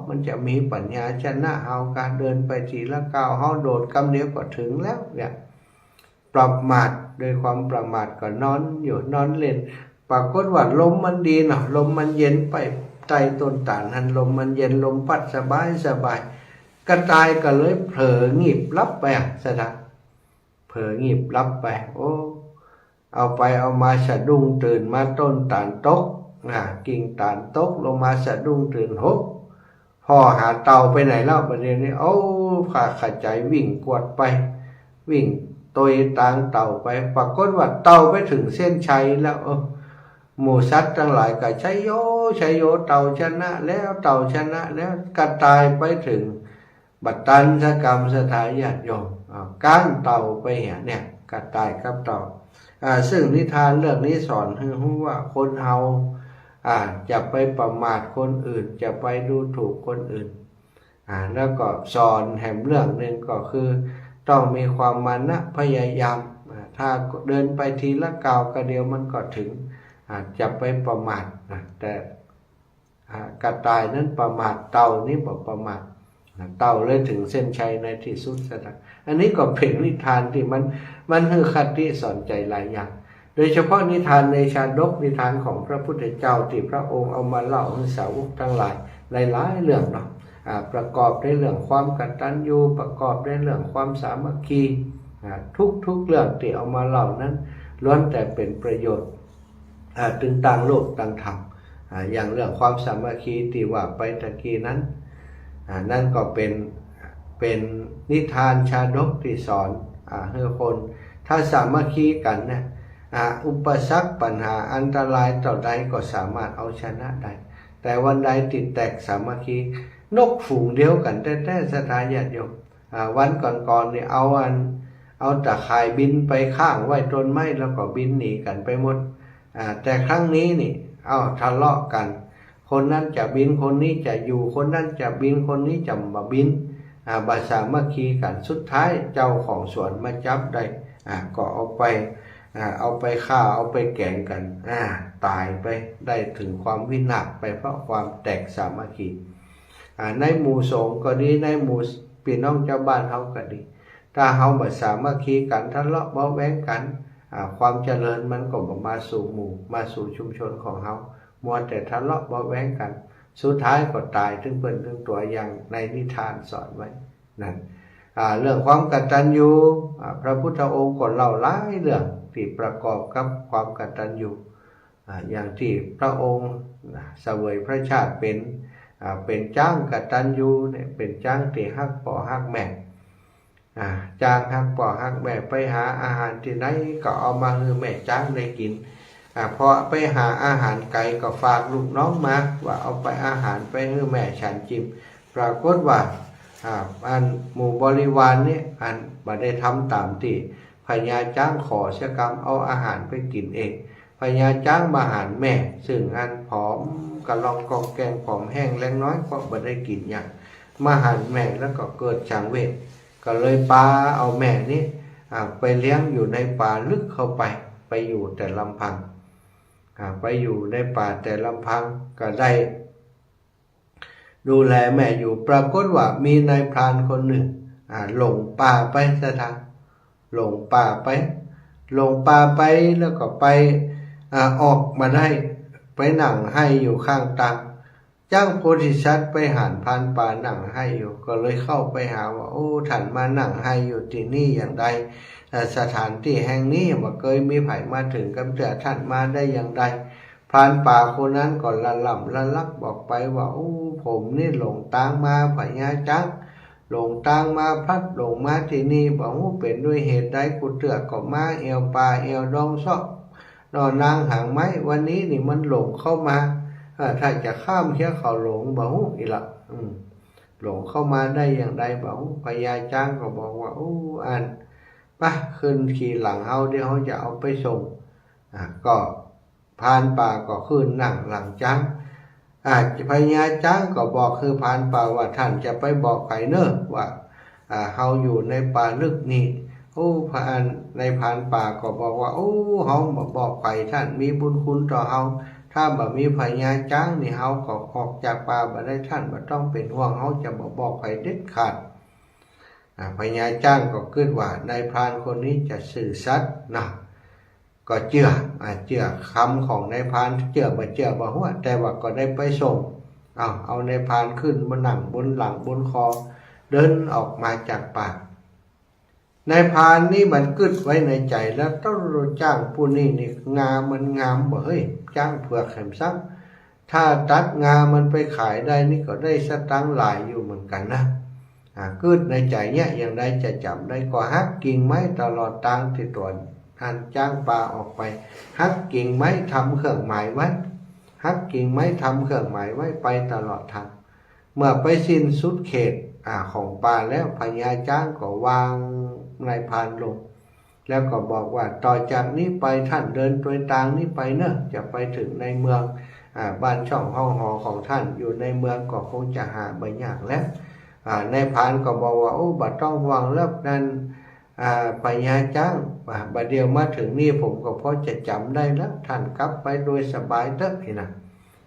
มันจะมีปัญญาชนะเอาการเดินไปทีละก้าวเขาโดดกำเดียวก็ถึงแล้วเนี่ยประมาทโดยความประมาทก็นอนอยู่นอนเล่นปรากฏว่าลมมันดีเนาะลมมันเย็นไปใต้ต้นตาลหันลมมันเย็นลมพัดสบายกระต่ายก็เลยเผลองีบลับไปสถานเผลองีบลับไปโอ้เอาไปเอามาสะดุ้งตื่นมาต้นตาลตกกิ่งตาลตกลงมาสะดุ้งตื่นหกพ่อหาเต่าไปไหนแล้วประเดี๋ยวนี้โอ้ข้าขัดใจวิ่งกวดไปวิ่งตัวตางเต่าไปปรากฏว่าเต่าไปถึงเส้นชัยแล้วหมู่สัตว์ทั้งหลายก็ชัยโยเต่าชนะแล้วกระต่ายไปถึงบัตตัญชกรรมสถานญาติโยมก้านเต่าไปเนี่ยกระต่ายกับเต่าซึ่งนิทานเรื่องนี้สอนให้รู้ว่าคนเฮาจะไปประมาทคนอื่นจะไปดูถูกคนอื่น แล้วก็สอนแถมเรื่องหนึ่งก็คือต้องมีความมานะพยายามถ้าเดินไปทีละก้าวก็เดียวมันก็ถึงจะไปประมาทแต่กระต่ายนั้นประมาทเต่านี่บอกประมาทเต่าเลยถึงเส้นชัยในที่สุดซะนะอันนี้ก็เป็นนิทานที่มันคือคติสอนใจหลายอย่างโดยเฉพาะนิทานในชาดกนิทานของพระพุทธเจ้าที่พระองค์เอามาเล่าให้สาวกทั้งหลายหลายๆเรื่องเนาะประกอบในเรื่องความกตัญญูประกอบในเรื่องความสามัคคีทุกเรื่องที่เอามาเล่านั้นล้วนแต่เป็นประโยชน์ถึงต่างโลกต่างธรรมอย่างเรื่องความสามัคคีที่ว่าไปตะกี้นั้นนั่นก็เป็นนิทานชาดกที่สอนให้คนถ้าสามัคคีกันนะอุปสรรคปัญหาอันตรายต่อใดก็สามารถเอาชนะได้แต่วันใดติดแตกสามัคคีนกฝูงเดียวกันแต่สถานญาติโยมวันก่อนนี่เอาตะข่ายบินไปข้างไว้ต้นไม้แล้วก็บินหนีกันไปหมดแต่ครั้งนี้นี่ทะเลาะกันคนนั้นจะบินคนนี้จะอยู่คนนั้นจะบินคนนี้จะมาบินสามัคคีกันสุดท้ายเจ้าของสวนมาจับได้ก็เอาไปฆ่าเอาไปแกงกันตายไปได้ถึงความวินาศไปเพราะความแตกสามัคคีในหมู่สงฆ์ก็ดีในหมู่พี่น้องเจ้าบ้านเฮาก็ดีถ้าเฮาบ่สามัคคีกันทะเลาะเบาแว้งกันความเจริญมันก็บ่มาสู่หมู่มาสู่ชุมชนของเฮามัวแต่ทะเลาะเบาแว้งกันสุดท้ายก็ตายถึงเป็นเรื่องตัวอย่างในนิทานสอนไว้นั่นเรื่องความกตัญญูพระพุทธองค์ก็เล่าหลายเรื่องที่ประกอบกับความกตัญญูอย่างที่พระองค์เสวยพระชาติเป็นจ้างกตัญญูเนี่ยเป็นจ้างที่ฮักพ่อฮักแม่จ้างฮักพ่อฮักแม่ไปหาอาหารที่ไหนก็เอามาให้แม่จ้างได้กินพอไปหาอาหารไก่ก็ฝากลูกน้องมาว่าเอาไปอาหารไปให้แม่ฉันจิ้มปรากฏว่าอันหมู่บริวารนี่บ่ได้ทำตามที่พญาจ้างขอเสียกรรมเอาอาหารไปกินเองพญาจ้างมาหารแม่ซึ่งผอมกะลองกองแกงผอมแห้งแรงน้อยก็บ่ได้กินอย่างมาหารแม่แล้วก็เกิดฉังเวทก็เลยปาเอาแม่นี้ไปเลี้ยงอยู่ในป่าลึกเข้าไปอยู่แต่ลำพังไปอยู่ในป่าแต่ลำพังก็ได้ดูแลแม่อยู่ปรากฏว่ามีนายพรานคนหนึ่งหลงป่าไปซะทางหลงป่าไปแล้วก็ไปออกมาได้ไปนั่งให้อยู่ข้างตาจ้างโพธิสัตว์ไปหาพรานป่านั่งให้อยู่ก็เลยเข้าไปหาว่าโอ้ท่านมานั่งให้อยู่ที่นี่อย่างใดสถานที่แห่งนี้บ่เคยมีไผมาถึงกับแต่ท่านมาได้อย่างใดพรานป่าคนนั้นก็ละลักบอกไปว่าโอ้ผมนี่หลงทางมาพญาจักหลงทางมาพลัดหลงมาที่นี่บอกว่าเป็นด้วยเหตุใดกูเตือกก็มาเอวป่าเอวดองซอกนอนนางหางไม้วันนี้นี่มันหลงเข้ามาถ้าจะข้ามเขี้ยเขาหลงบอกอีละหลงเข้ามาได้อย่างไรบอกพญาจ้างก็บอกว่าไปขึ้นขี่หลังเฮาเดี๋ยวเฮาจะเอาไปส่งก็พรานป่าก็ขึ้นนั่งหลังจ้างพญาจ้างก็บอกคือพรานป่าว่าท่านจะไปบอกใครเนอะว่าเฮาอยู่ในป่าลึกนี่ในพรานป่าก็บอกว่าเฮาบ่บอกใครท่านมีบุญคุณต่อเฮาถ้าบ่มีพญาจ้างนี่เฮาก็ออกจากป่าบ่ได้ท่านบ่ต้องเป็นห่วงเฮาจะบ่บอกใครเด็ดขาดพญาจ้างก็คิดว่านายพรานคนนี้จะซื่อสัตย์นะก็เชื่อคำของนายพรานเชื่อบ่ฮู้แต่ว่าก็ได้ไปส่งเอานายพรานขึ้นมานั่งบนหลังบนคอเดินออกมาจากป่านายพรานนี่มันกึดไว้ในใจแล้วต้องจ้างผู้นี้นี่งามันงามบ่เฮ้ยจ้างเผือกแหมซักถ้าตัดงามันไปขายได้นี่ก็ได้สตังค์หลายอยู่เหมือนกันนะกึดในใจเนี่ยอย่างใดจะจำได้ก็หักกิ่งไม้ตลอดทางที่ตัวท่านจ้างปลาออกไปหักกิ่งไม้ทำเครื่องหมายไว้หักกิ่งไม้ทำเครื่องหมายไว้ไปตลอดทางเมื่อไปสิ้นสุดเขตของป่าแล้วพญาจ้างก็วางนายพรานลงแล้วก็บอกว่าต่อจากนี้ไปท่านเดินโดยทางนี้ไปเนอะจะไปถึงในเมืองบ้านช่องห้องหอของท่านอยู่ในเมืองก็คงจะหาไม่ยากแล้ว นายพรานก็บอกว่าโอ้บัดต้องวางเลิบนั้นพญาจ้างบัดเดียวมาถึงนี่ผมก็พอจะจำได้แล้วท่านกลับไปโดยสบายเถอะนะ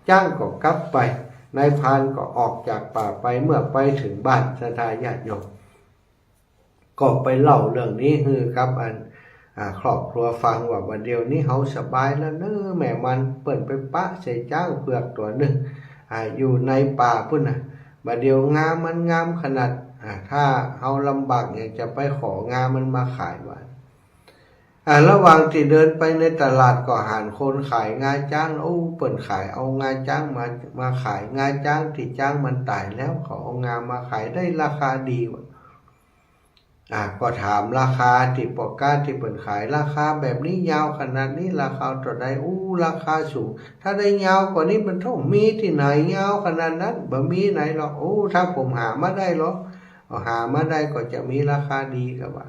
จ้างก็กลับไปนายพรานก็ออกจากป่าไปเมื่อไปถึงบ้านศรัทธาญาติโยมก็ไปเล่าเรื่องนี้คือครับครอบครัวฟังว่าวันเดียวนี้เขาสบายแล้วเน้อแม่มันเปิ่นไปปะใส่จ้างเผือกตัวหนึ่งอยู่ในป่าพุ่นนะบัดเดียวงามมันงามขนาดถ้าเอาลำบากอยากจะไปของามมันมาขายว่าระหว่างที่เดินไปในตลาดก็หานคนขายงาจ้างโอ้เปิ่นขายเอางาจ้างมาขายงาจ้างที่จ้างมันตายแล้วเขาเอางามาขายได้ราคาดีว่ะก็ถามราคาที่ปกาที่เปิ่นขายราคาแบบนี้ยาวขนาดนี้ราคาต่อใดราคาสูงถ้าได้ยาวกว่านี้มันต้องมีที่ไหนยาวขนาดนั้นบ่มีไหนหรอกถ้าผมหามาได้หรอกหามาได้ก็จะมีราคาดีกับว่า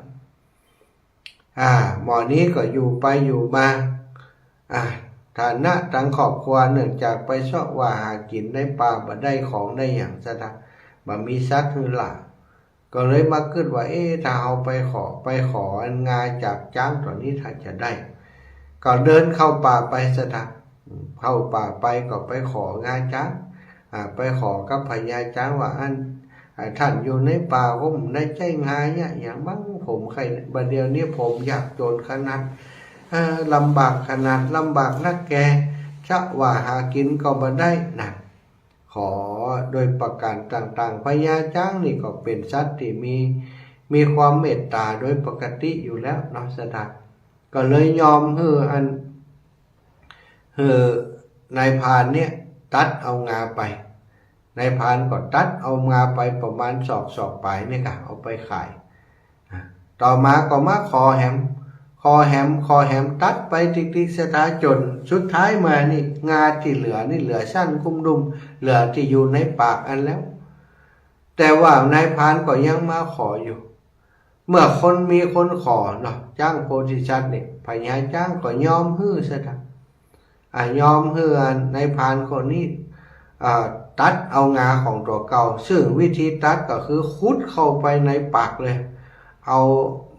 หมอนี้ก็อยู่ไปอยู่มาฐานะทางครอบครัวเนื่องจากไปชอบว่าหากินในป่าบ่ได้ของได้อย่างซะนะบ่มีซักคือหล่ะก็เลยมาคิดว่าถ้าเอาไปขออันงาจากจ้างตัวนี้ถ้าจะได้ก็เดินเข้าป่าไปซะนะเข้าป่าไปก็ไปของาจ้างไปขอกับพญาจ้างว่าท่านอยู่ในป่าผมได้ใจงายเนี่ยอย่างบ้างผมใครบัดเดียวนี้ผมอยากจนขนาดลำบากขนาดลำบากนักแกจะว่าหากินก็บ่ได้นะขอโดยประการต่างๆพญาจ้างนี่ก็เป็นสัตว์ที่มีความเมตตาโดยปกติอยู่แล้วเนาะสถานก็เลยยอมนายพรานเนี่ยตัดเอางาไปนายพรานก็ตัดเอางาไปประมาณศอกไปนี่ค่ะเอาไปขายต่อมาก็มาคอแหมตัดไปติ๊กๆสถาจนสุดท้ายมานี่งาที่เหลือนี่เหลือสั้นคุ้มดุมเหลือที่อยู่ในปากอันแล้วแต่ว่านายพรานก็ยังมาขออยู่เมื่อมีคนขอเนาะจ้างโพธิสัตว์นี่พญาจ้างก็ยอมฮื้อซะยอมฮื้อนายพรานคนนี้ตัดเอางาของตัวเก่าซึ่งวิธีตัดก็คือขุดเข้าไปในปากเลยเอา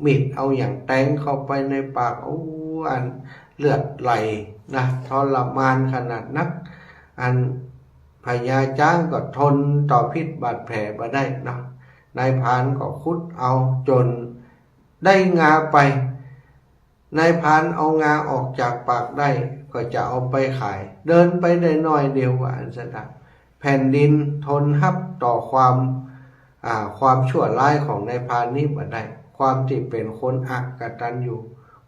มีดเอาอย่างแทงเข้าไปในปากเลือดไหลนะทรมานขนาดนักพญาจ้างก็ทนต่อพิษบาดแผลมาได้เนาะนายพรานก็ขุดเอาจนได้งาไปนายพรานเอางาออกจากปากได้ก็จะเอาไปขายเดินไปได้น้อยเดียวว่าอันสะแผ่นดินทนฮับต่อความชั่วร้ายของนายพรานนี้บ่ได้ความที่เป็นคนกตัญญู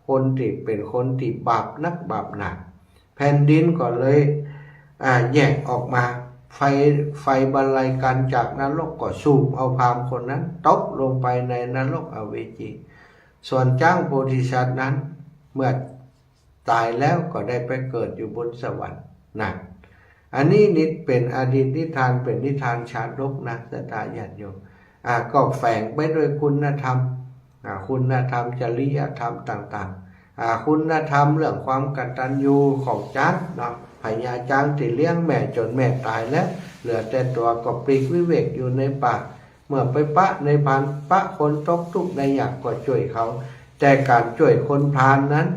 คนที่เป็นคนที่บาปนักบาปหนักแผ่นดินก็เลยแยกออกมาไฟบรรลัยกันจากนรกก็สูบเอาพราหมณ์คนนั้นตกลงไปในนรกอเวจีส่วนจ้างโพธิสัตว์นั้นเมื่อตายแล้วก็ได้ไปเกิดอยู่บนสวรรค์นะอันนี้เป็นอดีตนิทานเป็นนิทานชาดกนะศรัทธาญาติโยมก็แฝงไปด้วยคุณธรรมคุณธรรมจริยธรรมต่างๆคุณธรรมเรื่องความกตัญญูของจ้างเนาะพญาจ้างที่เลี้ยงแม่จนแม่ตายแล้วเหลือแต่ตัวก็ปลีกวิเวกอยู่ในป่าเมื่อไปปะในพานปะคนตกทุกข์ได้ยากก็ช่วยเขาแต่การช่วยคนพานนั้น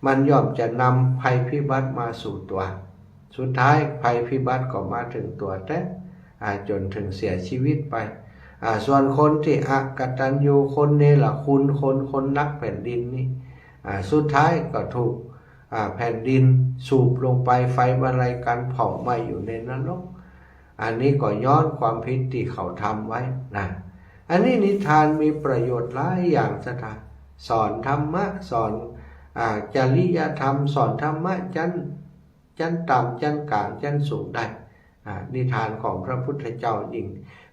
มันย่อมจะนำภัยพิบัติมาสู่ตัวสุดท้ายภัยพิบัติก็มาถึงตัวแต่จนถึงเสียชีวิตไปส่วนคนที่กตัญญูคนเนรคุณคนนักแผ่นดินนี่สุดท้ายก็ถูกแผ่นดินสูบลงไปไฟบรรลัยกันเผาไหม้อยู่ในนรกอันนี้ก็ย้อนความผิดที่เขาทำไว้นะอันนี้นิทานมีประโยชน์หลายอย่างสอนธรรมะสอนจริยธรรมสอนธรรมะชั้นต่ำชั้นกลางชั้นสูงได้นิทานของพระพุทธเจ้าจริง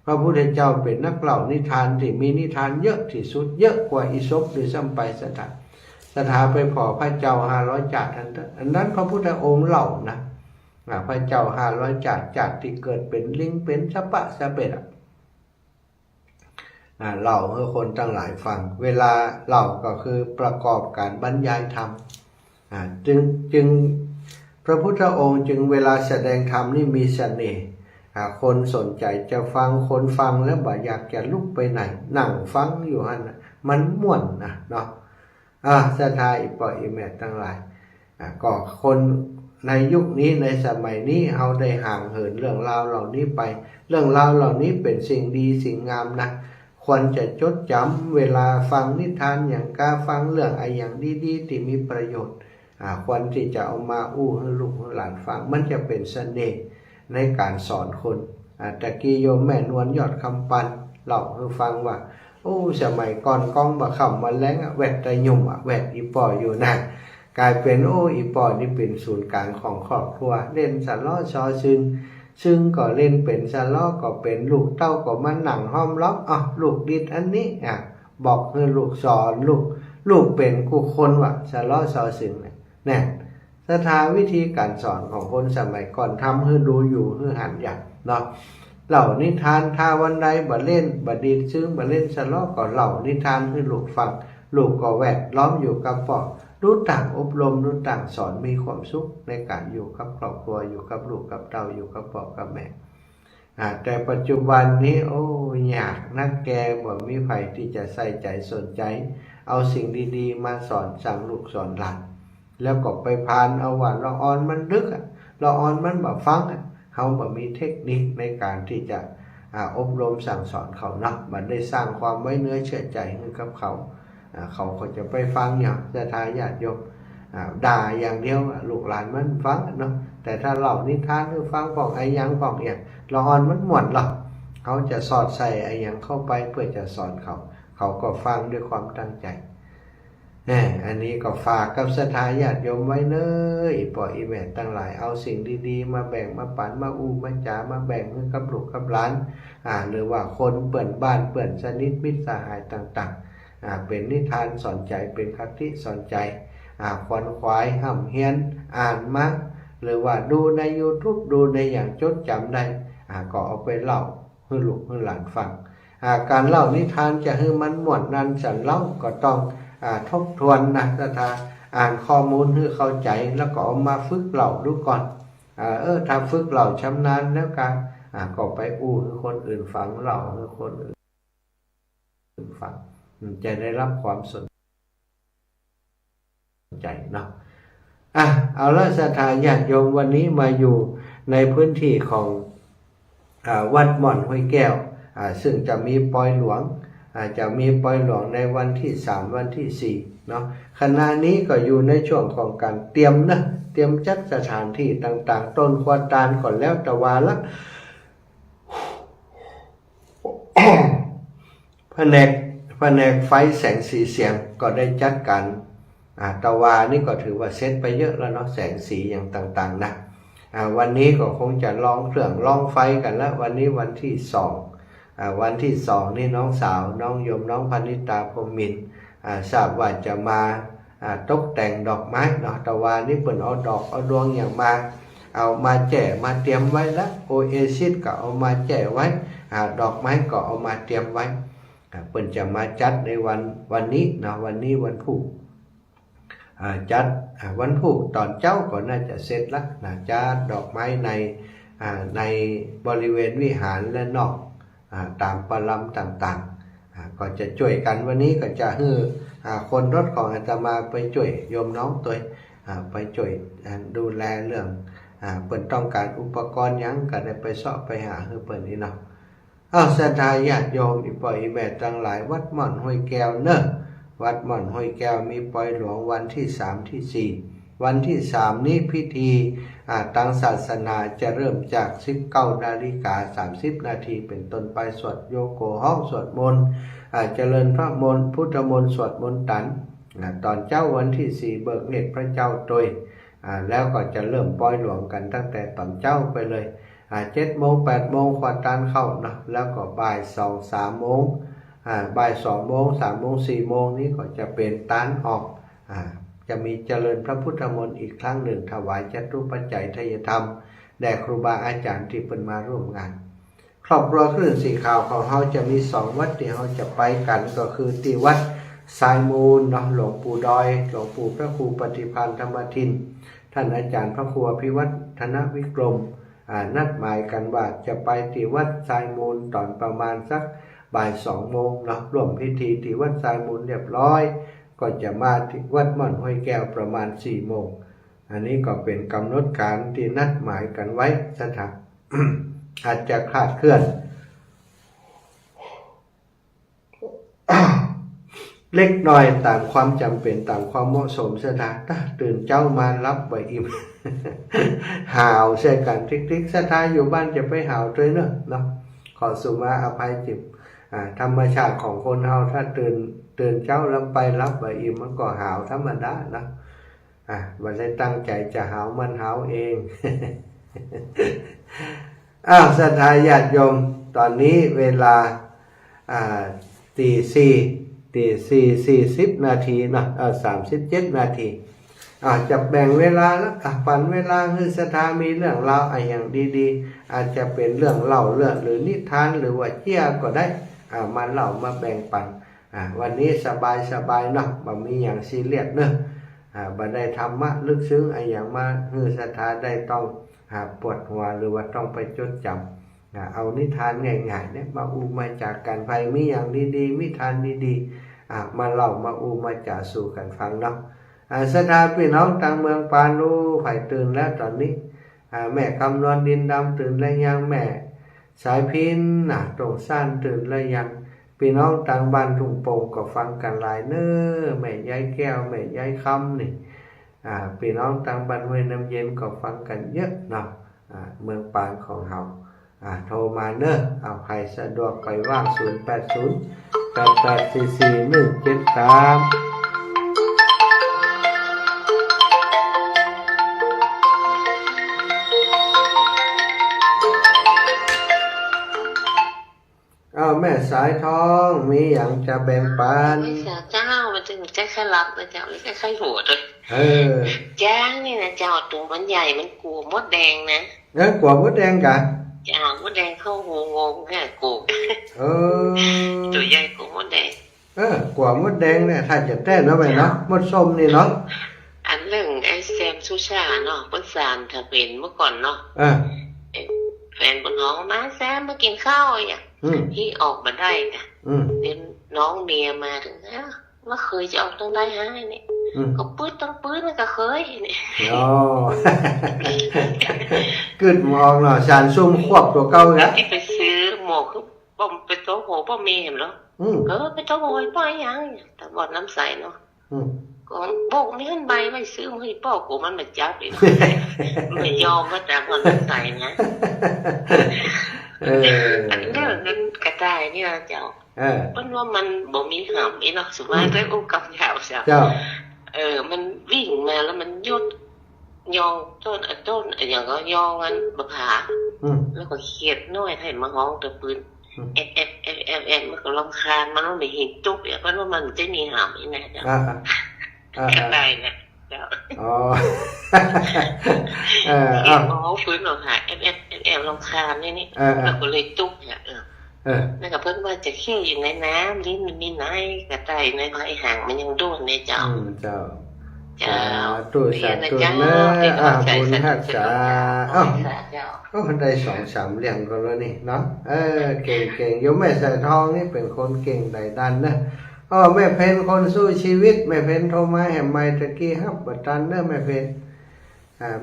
พระพุทธเจ้าเป็นนักเล่านิทานที่มีนิทานเยอะที่สุดเยอะกว่าอิศปด้วยซ้ำไปสถาไปพอพระเจ้า500 จาดอันนั้นพระพุทธองค์เล่านะพระเจ้า500 จาดที่เกิดเป็นลิงเป็นสปะสะเป็ดเล่าให้คนทั้งหลายฟังเวลาเล่าก็คือประกอบการบรรยายธรรมจึงพระพุทธองค์จึงเวลาแสดงธรรมนี่มีเสน่ห์ คนสนใจจะฟังคนฟังแล้วบ่อยากจะลุกไปไหนนั่งฟังอยู่หั่นน่ะมันม่วนนะเนาะศรัทธาอีปออีแม่ทั้งหลายก็คนในยุคนี้ในสมัยนี้เราได้ห่างเหินเรื่องราวเหล่านี้ไปเรื่องราวเหล่านี้เป็นสิ่งดีสิ่งงามนะควรจะจดจำเวลาฟังนิทานอย่างกาฟังเรื่องอะไรอย่างดีๆที่มีประโยชน์ควรที่จะเอามาอู้ให้ลูกให้หลานฟังมันจะเป็นเสน่ห์ในการสอนคนตะกี้โยมแม่นวลยอดคำปันเล่าให้ฟังว่าโอ้สมัยก่อนกองบ่เข้ามาแล้งแวดตะยุ่มแวดอีปออยู่นะกลายเป็นโอ้อีปอนี่เป็นศูนย์กลางของครอบครัวเล่นสะล้อชอซึ่งก็เล่นเป็นสะล้อก็เป็นลูกเต้าก็มาหนังห้อมล้อมลูกดิดอันนี้บอกให้ลูกสอนลูกเป็นกูคนว่าสะล้อชอซึ่งเนี่ยศรัทธาวิธีการสอนของคนสมัยก่อนทำให้ดูอยู่ให้หันอย่างเนาะเหล่านิทานถ้าวันใดบ่เล่นบ่ดีดซึ่งบ่เล่นสะล้อก็เหล่านิทานให้ลูกฟังลูกก็แวดล้อมอยู่กับพ่อรู้ต่างอบรมรู้ต่างสอนมีความสุขในการอยู่กับครอบครัวอยู่กับลูกกับเต้าอยู่กับพ่อกับแม่แต่ปัจจุบันนี้โอ้ยากนักแกบ่มีใครที่จะใส่ใจสนใจเอาสิ่งดีๆมาสอนสั่งลูกสอนหลานแล้วก็ไปพานเอาว่าละออนมันดึกละออนมันบ่ฟังเขาบ่มีเทคนิคในการที่จะอบรมสั่งสอนเขานะมันได้สร้างความไว้เนื้อเชื่อใจให้กับเขาเขาก็จะไปฟังอย่างศรัทธาญาติโยมด่าอย่างเดียวลูกหลานมันฟังเนาะแต่ถ้าเล่านิทานให้ฟังบอกไอ้ยังบอกอย่างละออนมันม่วนหรอกเขาจะสอดใส่ไอ้ยังเข้าไปเพื่อจะสอนเขาก็ฟังด้วยความตั้งใจอันนี้ก็ฝากกับศรัทธาญาติโยมไว้เนยปล่อยอีแม่ตั้งหลายเอาสิ่งดีๆมาแบ่งมาปันมาอู้มาจามาแบ่งให้กับลูกกับหลานหรือว่าคนเปิ่นบ้านเปิ่นสนิทมิตรสหายต่างๆเป็นนิทานสอนใจเป็นคติสอนใจควนขวายห่ำเฮียนอ่านมาหรือว่าดูใน YouTube ดูในอย่างจดจำได้ก็เอาไปเล่าให้ลูกให้หลานฟังการเล่านิทานจะให้มันม่วนนันฉันเล่าก็ต้องทบทวนนะศรัทธาอ่านข้อมูลให้เข้าใจแล้วก็เอามาฝึกเล่าดูก่อนถ้าฝึกเล่าชำนาญแล้วก็ไปอู้ให้คนอื่นฟังเล่าให้คนอื่นฟังจะได้รับความสนใจเนาะเอาละศรัทธาญาติโยมวันนี้มาอยู่ในพื้นที่ของวัดม่อนห้วยแก้วซึ่งจะมีปอยหลวงจะมีปอยหลวงในวันที่3วันที่4เนาะขณะนี้ก็อยู่ในช่วงของการเตรียมจัดสถานที่ต่างๆต้นควตาลก่อนแล้วตะวาละ แผนกไฟแสงสีเสียงก็ได้จัดการตะวานี่ก็ถือว่าเซตไปเยอะแล้วเนาะแสงสีอย่างต่างๆนะวันนี้ก็คงจะลองเครื่องลองไฟกันแล้ววันนี้วันที่2วันที่2นี่น้องสาวน้องยมน้องพนิตาพรหมินทร์ทราบว่าจะมาตกแต่งดอกไม้เนาะตะวานี่เปิ่นเอาดอกเอาดวงอย่างมาเอามาแจกมาเตรียมไว้แล้วโอเอซิสก็เอามาแจกไว้ดอกไม้ก็เอามาเตรียมไว้เปิ่นจะมาจัดในวันนี้เนาะวันนี้วันพุธจัดวันพุธตอนเจ้าก็น่าจะเสร็จแล้วนะจัดดอกไม้ในบริเวณวิหารและนอกตามปรำต่างๆก็จะช่วยกันวันนี้ก็จะให้คนรถของอาตมาไปช่วยโยมน้องตัวไปช่วยดูแลเรื่องเปิ่นต้องการอุปกรณ์ยังก็ได้ไปเสาะไปหาให้เปิ่นนี่เนาะศรัทธาญาติโยมอีปอยอีแม่ทั้งหลายวัดม่อนห้วยแก้วเนอะวัดม่อนห้วยแก้วมีปอยหลวงวันที่3ที่4วันที่3นี้พิธีทางศาสนาจะเริ่มจาก 19:30 นาทีเป็นต้นไปสวดโยโกห้องสวดมนต์เจริญพระมนต์พุทธมนต์สวดมนต์ตันตอนเจ้าวันที่4เบิกเนตรพระเจ้าตยแล้วก็จะเริ่มปอยหลวงกันตั้งแต่ตอนเจ้าไปเลย7 โมง 8 โมงควาตานเข้านะแล้วก็บ่าย 2 3 โมงบ่าย 2 โมง 3 โมง 4 โมงนี้ก็จะเป็นตานออกจะมีเจริญพระพุทธมนต์อีกครั้งหนึ่งถวายจตุปัจจัยทายธรรมแด่ครูบาอาจารย์ที่เป็นมาร่วมงานครอบครัวคลื่นสีขาวของเราจะมี2วัดที่เราจะไปกันก็คือที่วัดสายมูลเนาะหลวงปู่ดอยหลวงปู่พระครูปฏิภาณธรรมทินท่านอาจารย์พระครูอภิวัฒนวิกรม นัดหมายกันว่าจะไปที่วัดทรายมูลตอนประมาณสักบ่าย2 โมงเนาะร่วมพิธีที่วัดทรายมูลเรียบร้อยก็จะมาที่วัดม่อนห้วยแก้วประมาณ4 โมงอันนี้ก็เป็นกำหนดการที่นัดหมายกันไว้สถาน อาจจะคลาดเคลื่อน เล็กน้อยตามความจำเป็นตามความเหมาะสมสถานตื่นเจ้ามารับใบอิ่ม ห่าวใช่กันทิกๆสถานอยู่บ้านจะไปห่าวด้วยเนอะขอสุมาอภัยจิบธรรมชาติของคนเฮาถ้าตื่นเจ้าแล้วไปรับใบอิ่มมันก็ห่าวธรรมดานะวันได้ตั้งใจจะห่าวมันห่าวเอง ศรัทธาญาติโยมตอนนี้เวลาตี 4:40 นาทีเนาะ37 นาทีจะแบ่งเวลาแล้วปันเวลาคือศรัทธามีเรื่องราวอย่างดีๆอาจจะเป็นเรื่องเล่าเรื่องหรือนิทานหรือว่าเจี้ยก็ได้มาเล่ามาแบ่งปันวันนี้สบายเนาะบ่มีอย่างซีเรียสเนอะบ่ได้ธรรมะลึกซึ้งอย่างมาคือศรัทธาได้ต้องปวดหัวหรือว่าต้องไปจดจำเอานิทานง่ายๆเนี่ยมามาจากกันภัยมีอย่างดีๆมีทานดีๆมาเล่ามามาจ่าสู่กันฟังเนาะศรัทธาพี่น้องต่างเมืองปานูไผ่ตื่นแล้วตอนนี้แม่คำนวณดินดำตื่นแล้วยังแม่สายพินตรงสั้นตื่นแล้วยังพี่น้องต่างบ้านทุ่งโป่งก็ฟังกันหลายเน้อแม่ยายแก้วแม่ยายคำนี่พี่น้องต่างบ้านห้วยน้ำเย็นก็ฟังกันเยอะเนาะเมืองปานของเราโทรมาเนอะเอาใครสะดวกไปว่าง080-8844-173แม่สายทองมีอย่างจะแบ่งปันไม่เสียเจ้ามันถึงใจแค่รับนะเจ้าไม่ใช่หัวเลยจ้างนี่นะเจ้าตัวมันใหญ่มันกลัวมดแดงนะกลัวมดแดงกันจ้ามดแดงเข้าหูงงแค่กลัวตัวใหญ่กลัวมดแดงกลัวมดแดงเนี่ยถ้าจะแต้เนาะไปเนาะมดส้มนี่เนาะอันเรื่องไอ้แซมซูชาเนาะป้นซานถ้าเป็นเมื่อก่อนเนาะแฟนบนน้องมาแซมมากินข้าวอย่างที่ออกมาได้นะเดี๋ยวน้องเมียมาถึงว่าเคยจะออกต้องได้ฮะเนี่ยก็ปื้ดต้องปื้ดมันก็เคยเนี่ยกึดมองเนาะสารซุ่มควบตัวเก่าแล้วที่ไปซื้อหมกคือป้อมไปโต๊ะโหป้อมเมียเห็นหรอไปโต๊ะโหป้อยยังแต่บอดน้ำใสเนาะก็บอกนี่ขึ้นใบไม่ซื้อให้ป้อกูมันมาจับอีกไม่ยอมก็แต่บอดน้ำใสนะเรื่องนั้นกระต่ายนี่นะเจ้าเพราะว่ามันบ่มีหำอีเนาะสมมติได้อุ้มกับยาวเจ้ามันวิ่งมาแล้วมันยุดยองต้นอย่างก็ยองมันบะผาแล้วก็เขียดน้อยให้มาห้องตะปืนมันก็รำคาญมันไม่เห็นจุกเพราะว่ามันจะมีหำอีนะเจ้ากระต่ายเนี่ยเจ้าเขียดมาห้องฟื้นหรอกค่ะรำคาญนี่แล้วก็เลยจุกเนี่ยนั่นก็เพิ่งว่าจะขี้อยู่ในน้ำลิ้นมันมีไหนกระต่ายในไอ้ห่างมันยังโดนเนี่ยเจ้าตู้สาธุนะบุญฮักษาก็คนใด2-3เรื่องก็แล้วนี่เนาะเก่งโยมแม่สายทองนี่เป็นคนเก่งใดดันนะแม่เพนคนสู้ชีวิตแม่เพนโทรมาแห่งไม้ตะกี้ฮับบัดตันเด้อแม่เพน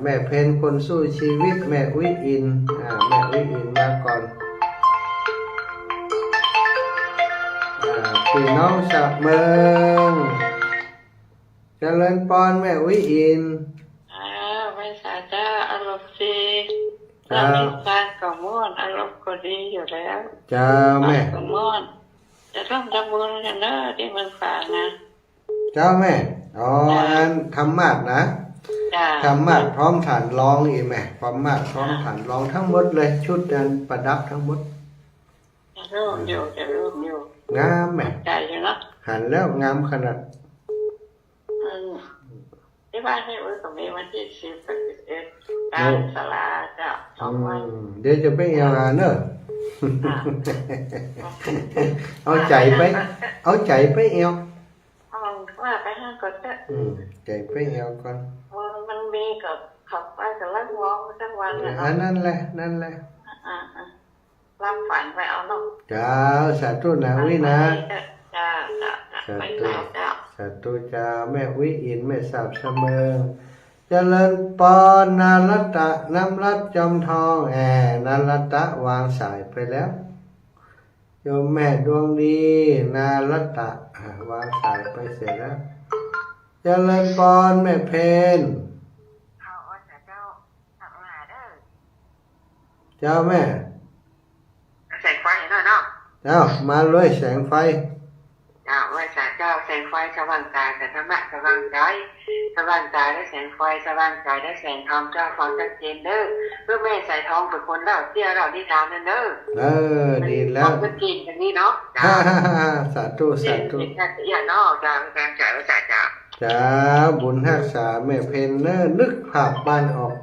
แม่เพนคนสู้ชีวิตแม่อุ้ยอินแม่อุ้ยอินมาก่อนพี่น้องสักเมืองเจริญปอนแม่อุ้ยอินไม่สาจ้าอารมณ์ดีเรามีการกระม่อนอารมณ์ก็ดีอยู่แล้วจ้าแม่กระม่อนจะต้องทำบุญกันเนอะที่เมืองฝางนะเจ้าแม่อันทำมาดนะทำมาดพร้อมฐานรองอีแม่พร้อมมาดพร้อมฐานรองทั้งหมดเลยชุดนั้นประดับทั้งหมดจะเริ่มอยู่งามแม่ใจอยู่นะหันแล้วงามขนาดที่บ้านให้อุ้ยกับมีวันที่10-11การศาลาจะ2 วันเดี๋ยวจะไปเอางานเนอะเอาใจไปเอวว่าไปห้างก่อนใจไปเอวก่อนมันมีกับค ขับไปกับลังร้องสักวันเลย นั่นแหละนั่นแหละ รับฝันไปเอาเนาะ เจ้าสาธุนะวินะ จ้าไปแล้วจ้า สาธุเจ้าแม่วิอินแม่สาบเสมอเจริญปอนนารัตะน้ำรัดจอมทองนารัตะวางสายไปแล้วโยมแม่ดวงดีนารัตะวางสายไปเสร็จแล้วเจริญปอนแม่เพน เอาแต่เจ้าทำมาเด้อ เจ้าแม่ แสงไฟหน่อยเนาะ เจ้ามาเลยแสงไฟ ไหว้ศาลเจ้าแสงไฟสว่างกายแต่ธรรมะสว่างใจสว่างกายได้แสงไฟสว่างใจได้แสงธรรมเจ้าความชัดเจนเด้อเพื่อแม่ใส่ทองเป็นคนเล่าเสียเรานิทานนั่นเด้อ ดีแล้ว เป็นกินอย่างนี้เนาะ สาธุสาธุ อย่าเนาะจ้าแสงใจไว้ศาลเจ้า จ้าบุญรักษาแม่เพนเนอร์นึกภาพบ้านออก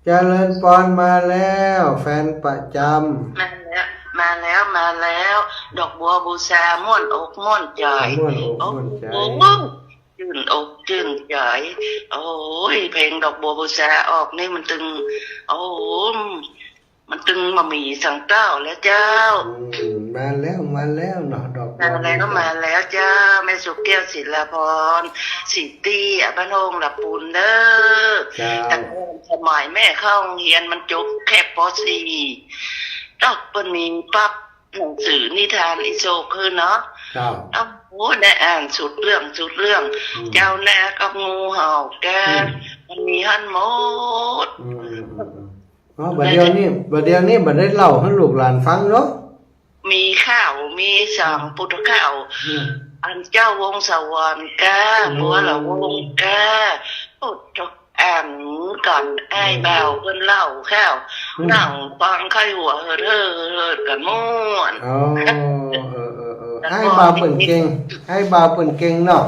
เจริญปอนมาแล้วแฟนประจำ มาแล้วดอกบัวบูชาม่วนอกม่วนใจ ม่วนอกม่วนใจ ชื่นอกชื่นใจโอ้ยเพลงดอกบัวบูชาออกนี่มันตึงโอ้มันตึงมามีสังเต้าแล้วเจ้า มาแล้วเนาะดอก มาแล้วเจ้าแม่สุกแก้วศิลาพรสิตีบ้านโฮงละปูนเด้อ เจ้า แต่สมัยแม่เข้าโรงเรียนมันจบแค่ป .4 ดอกเปิ้นมีปั๊บหนังสือนิทานอิโซคือเนาะ เจ้า เอาโอ้ได้อ่านสุดเรื่องเจ้าแลกับงูเห่าแกมันมีหันหมด อ๋อบัดเดียวนี้บัดได้เล่าให้ลูกหลานฟังเนาะ มีข้าวมีสั่งพุทธข้าวอันเจ้าวงสวรรค์แกบัวละวงแกพุทธอ่านกันไอ้เบาเพิ่นเล่าข้าวนั่งฟังไข้หัวเฮิดกันม่วน อ๋อให้บ่าวเปิ่นเก่งเนาะ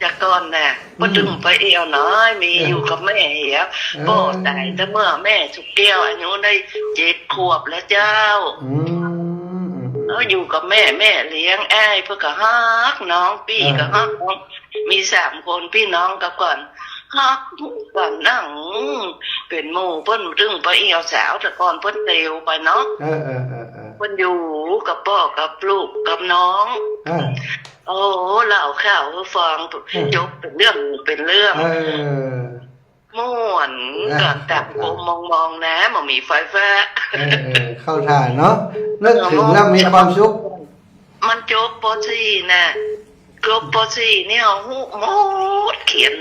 จากก่อนน่ะบ่ดึงไปเอวน้อยมีอยู่กับแม่เหียบ่ตายแต่เมื่อแม่สุกแก้วอายุได้7 ขวบแล้วเจ้าอยู่กับแม่เลี้ยงอ้ายเพื่อก็ฮักน้องพี่ก็ฮักน้องมี3 คนพี่น้องกับก่อนฮักกันนั่งเป็นหมู่เพิ่นดึงไปเอวสาวแต่ก่อนเพิ่นเตียวไปเนาะเพิ่นอยู่กับพ่อกับลูกกับน้องโอ้เล่าข่าวให้ฟังจบเป็นเรื่องม่วนกันตับกลมมองนะมันมีไฟฟ้าเข้าท่าเนาะนึกถึงแล้วมีความสุขมันจบป .4 น่ะจบป .4 เนี่ยหูหมดเขียน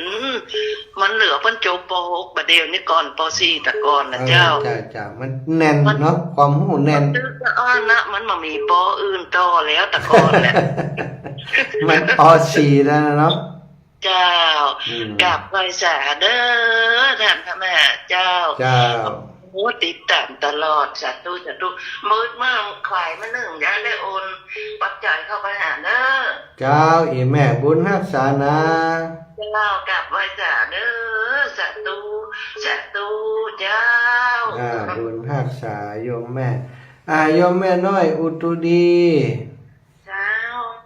มันเหลือเพิ่นจบป .6 บัดเดียวนี่ก่อนป .4 แต่ก่อนนะเจ้าจ้ามันแน่นเนาะความหูแน่นนะมันมามีปอื่นต่อแล้วแต่ก่อนแหละมันป .4 แล้วเนาะเจ้ากลับไปสาเด้อท่านพระแม่เจ้าโอ้ติดตามตลอดสาธุมืดมากขวายมา1ยังได้โอนปัจจัยเข้าไปหาเด้อเจ้าอีแม่บุญรักษานะเจ้ากลับไปสาเด้อสาธุเจ้าบุญรักษาโยมแม่โยมแม่น้อยอุตุดีเจ้า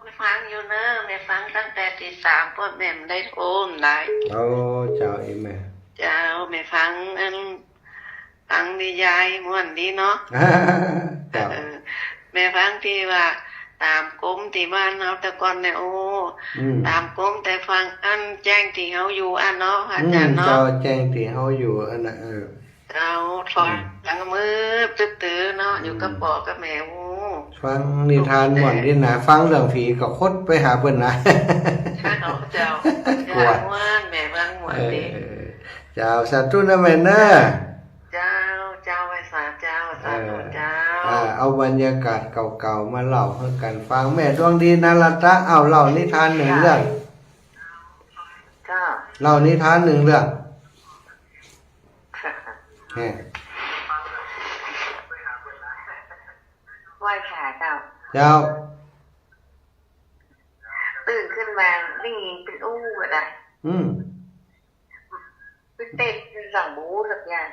ไม่ฟังอยู่เนอะไม่ฟังตั้งแต่ตี 3พ่อแม่ได้โอนได้โอ้เจ้าอีแม่เจ้าไม่ฟังฟังดียายม่วนดีเนาะแม่ฟังที่ว่าตามกรมที่บ้านเฮาแต่ก่อนเนี่ยโอ้ตามกรมแต่ฟังอันแจ้งที่เฮาอยู่อันเนาะอาจารย์เนาะเจ้าแจ้งที่เฮาอยู่อันน่ะเจ้าฟังหลังมือตื้อๆเนาะอยู่กับพ่อกับแม่โอ้ฟังนิทานม่วนดีนะฟังเรื่องผีก็คดไปหาเพิ่นนะเจ้าม่วนแม่ฟังม่วนดีเจ้าสาธุนะแม่นะเจ้าไว้สาเจ้าสาธุเจ้าเอาบรรยากาศเก่าๆมาเล่าให้กันฟังแม่ดวงดีนารัตะเอาเล่านิทาน1 เรื่องเล่านิทาน1 เรื่องไหว้ขาเจ้าตื่นขึ้นมาได้ยินเป็นอู้อะไรเป็นเต็ดเป็นสั่งบูสักอย่าง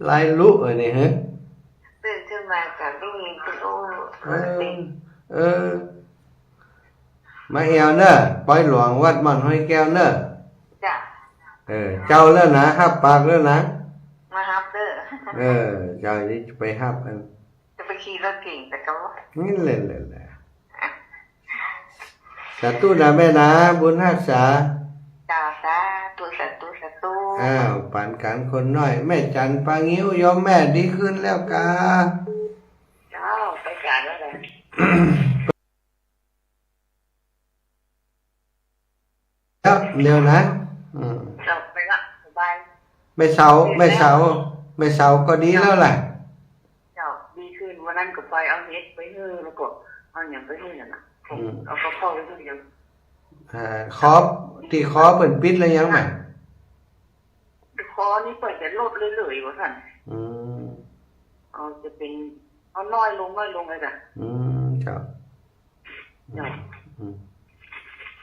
ลายลุนี่ฮะตื่นขึ้นมากับได้ยินเป็นอู้ มาเอวเนอะปอยหลวงวัดมันห้อยแก้วเนอะ จ้ะ เจ้าแล้วนะฮับปากแล้วนะ มาฮับเด้อ เจ้านี้ไปฮับกัน จะไปขี่รถเก่งแต่ก็ว่า นี่เลยสาธุนะแม่นะบุญรักษา จ้าสาธุสาธุสาธุ ปานกันคนน้อย แม่จันปางิ้วยอมแม่ดีขึ้นแล้วกา เจ้าไปการแล้วเลย เดี๋ยวนะ เจ้าไปละสบาย ไม่เสาก็ดีแล้วแหละ เจ้าดีขึ้นวันนั้นก็ไปเอาเฮ็ดไปฮื้อแล้วก็เอาอย่างไปฮื้อน่ะนะเอากระเพาะไปฮื้อยัง คอที่คอเปิดปิดแล้วยังไหม คอนี่เปิดจะลดเรื่อยๆว่าท่าน เอาจะเป็นเอาน้อยลงเลยจ้ะ เจ้า เจ้า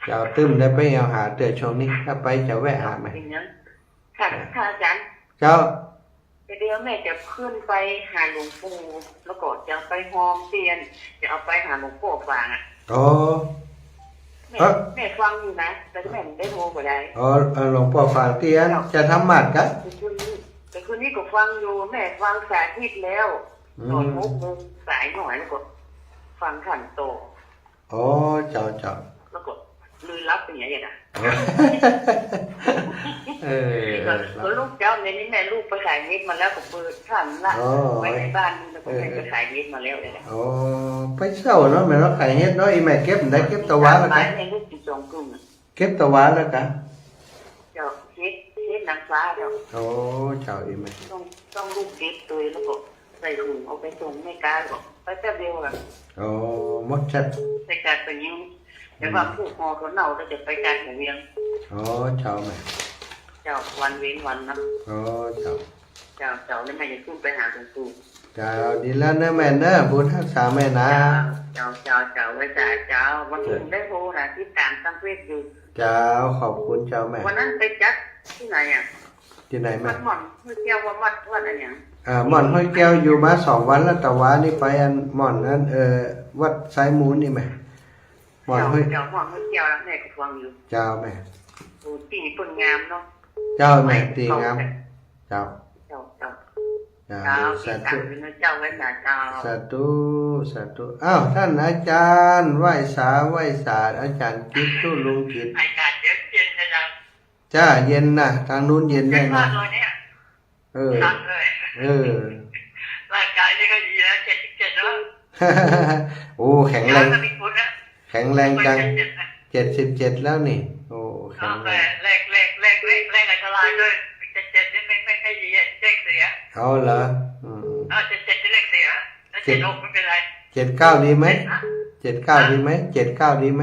เจ้าตึ้มได้ไปเอาหาเตือช่วงนี้ถ้าไปจะแวะหาไหม เป็นยังค่ะอาจารย์ เจ้า เดี๋ยวแม่จะขึ้นไปหาหลวงปู่แล้วก็จะไปหอมเตียนจะเอาไปหาหลวงปู่ฟังอ่ะ อ๋อ แม่ฟังอยู่นะแต่แม่ไม่ได้โทรไปได้ หลวงพ่อฝากเตียนจะทำหมัดกัน แต่คืนนี้ก็ฟังอยู่แม่ฟังสาธิตแล้วตอน6 โมงสายหน่อยแล้วก็ฟังขันโต อ๋อเจ้า แล้วก็ลือรับเป็นอย่างนี้นะ ก็ลูกเจ้าในนี้แม่ลูกไปขายเม็ดมาแล้วก็เปิดขันละไว้ในบ้านแล้วก็แม่ไปขายเม็ดมาแล้วเลยนะ อ๋อไปเช่าเนาะแม่เราขายเฮ็ดเนาะอีแม่เก็บได้เก็บตะวันแล้วกัน ในลูกติดจองกลุ่ม เก็บตะวันแล้วกัน เจ้าเฮ็ดนางฟ้าเจ้า โอ้เจ้าอีแม่ ต้องลูกเก็บตัวแล้วก็ใส่ถุงเอาไปส่งแม่กาบอกไปแป๊บเดียวกัน โอ้หมดชัด ใส่การไปยิงแต่ว่าผู้คอเขาเน่าแล้วจะไปการหัวเวียง อ๋อเจ้าแม่ เจ้าวันเว้นวันนะ อ๋อเจ้า เจ้าแล้วแม่จะขึ้นไปหาหลวงปู่ เจ้าดีแล้วเนอะแม่เนอะบุญรักษาแม่นะ เจ้าไว้เจ้าวันนี้ได้โทรนะที่ตามตั้งเวทอยู่ เจ้าขอบคุณเจ้าแม่ วันนั้นไปจัดที่ไหนอ่ะ ที่ไหนแม่ วัดหม่อนที่เที่ยววัดอะไรอย่าง หม่อนห้อยแก้วอยู่มา2 วันแล้วแต่ว่านี่ไปอันหม่อนนั้นวัดไซมูนนี่ไหมหม่อนห้อย เจ้าหม่อนที่เที่ยวแล้วแม่ก็ฟังอยู่ เจ้าแม่ โอ้ตีเปิ่นงามเนาะ เจ้าแม่ตีงามเจ้า เจ้า สา ที่ ธุ ตามเป็นเจ้าไว้หนาเจ้า สาธุอ้าวท่านอาจารย์ไหว้สาอาจารย์กิตตุลุงกิต อากาศเย็นนะจ๊ะ จ้าเย็นนะทางนู้นเย็น เย็ ได้ น นะ มากเลยเนี่ย สั่งเลย ร่างกายนี่ก็ดีแล้ว77แล้ว โอ้แข็งแรง ก็มีคุณนะ แข็งแรงจัง 77นะ 77แล้วนี่โอ้แข็งแรง เลขอันตรายด้วย77นี่ไม่ดีเลขเสีย เอาเหรอ77นี่เลขเสียแล้ว76ไม่เป็นไร 79ดีไหม79ดีไหม79ดีไหม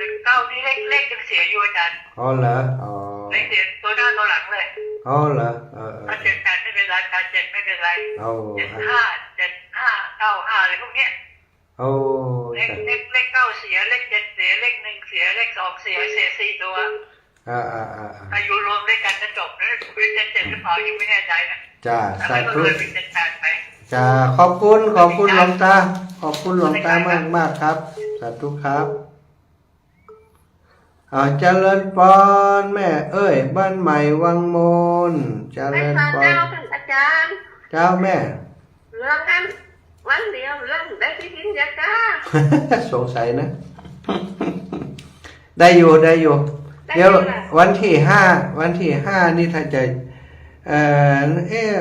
9นี่เลขยังเสียอยู่อาจารย์ อ๋อเหรออ๋อ เลขเสียตัวหน้าตัวหลังเลย อ๋อเหรอถ้า78ไม่เป็นไร87ไม่เป็นไร เอา 75 95อะไรพวกเนี้ย โอ้ เลข9เสียเลข7เสียเลข1เสียเลข2เสีย4ตัวอายุรวมด้วยกันจะจบนะเป็น77หรือเปล่ายังไม่แน่ใจนะ จ้า แต่ สา ก็ ธุ เลยเป็น78ไป จ้าขอบคุณหลวงตาขอบคุณหลวงตามากครับสาธุครับเจริญปอนแม่เอ้ยบ้านใหม่วังโมนเจริญปอน เจ้าท่านอาจารย์ เจ้าแม่ เรื่องนั้นวันเดียวเรื่องได้ที่ดินยาจ้า สงสัยนะ ได้อยู่เดี๋ยววันที่ห้านี่ถ้าจะ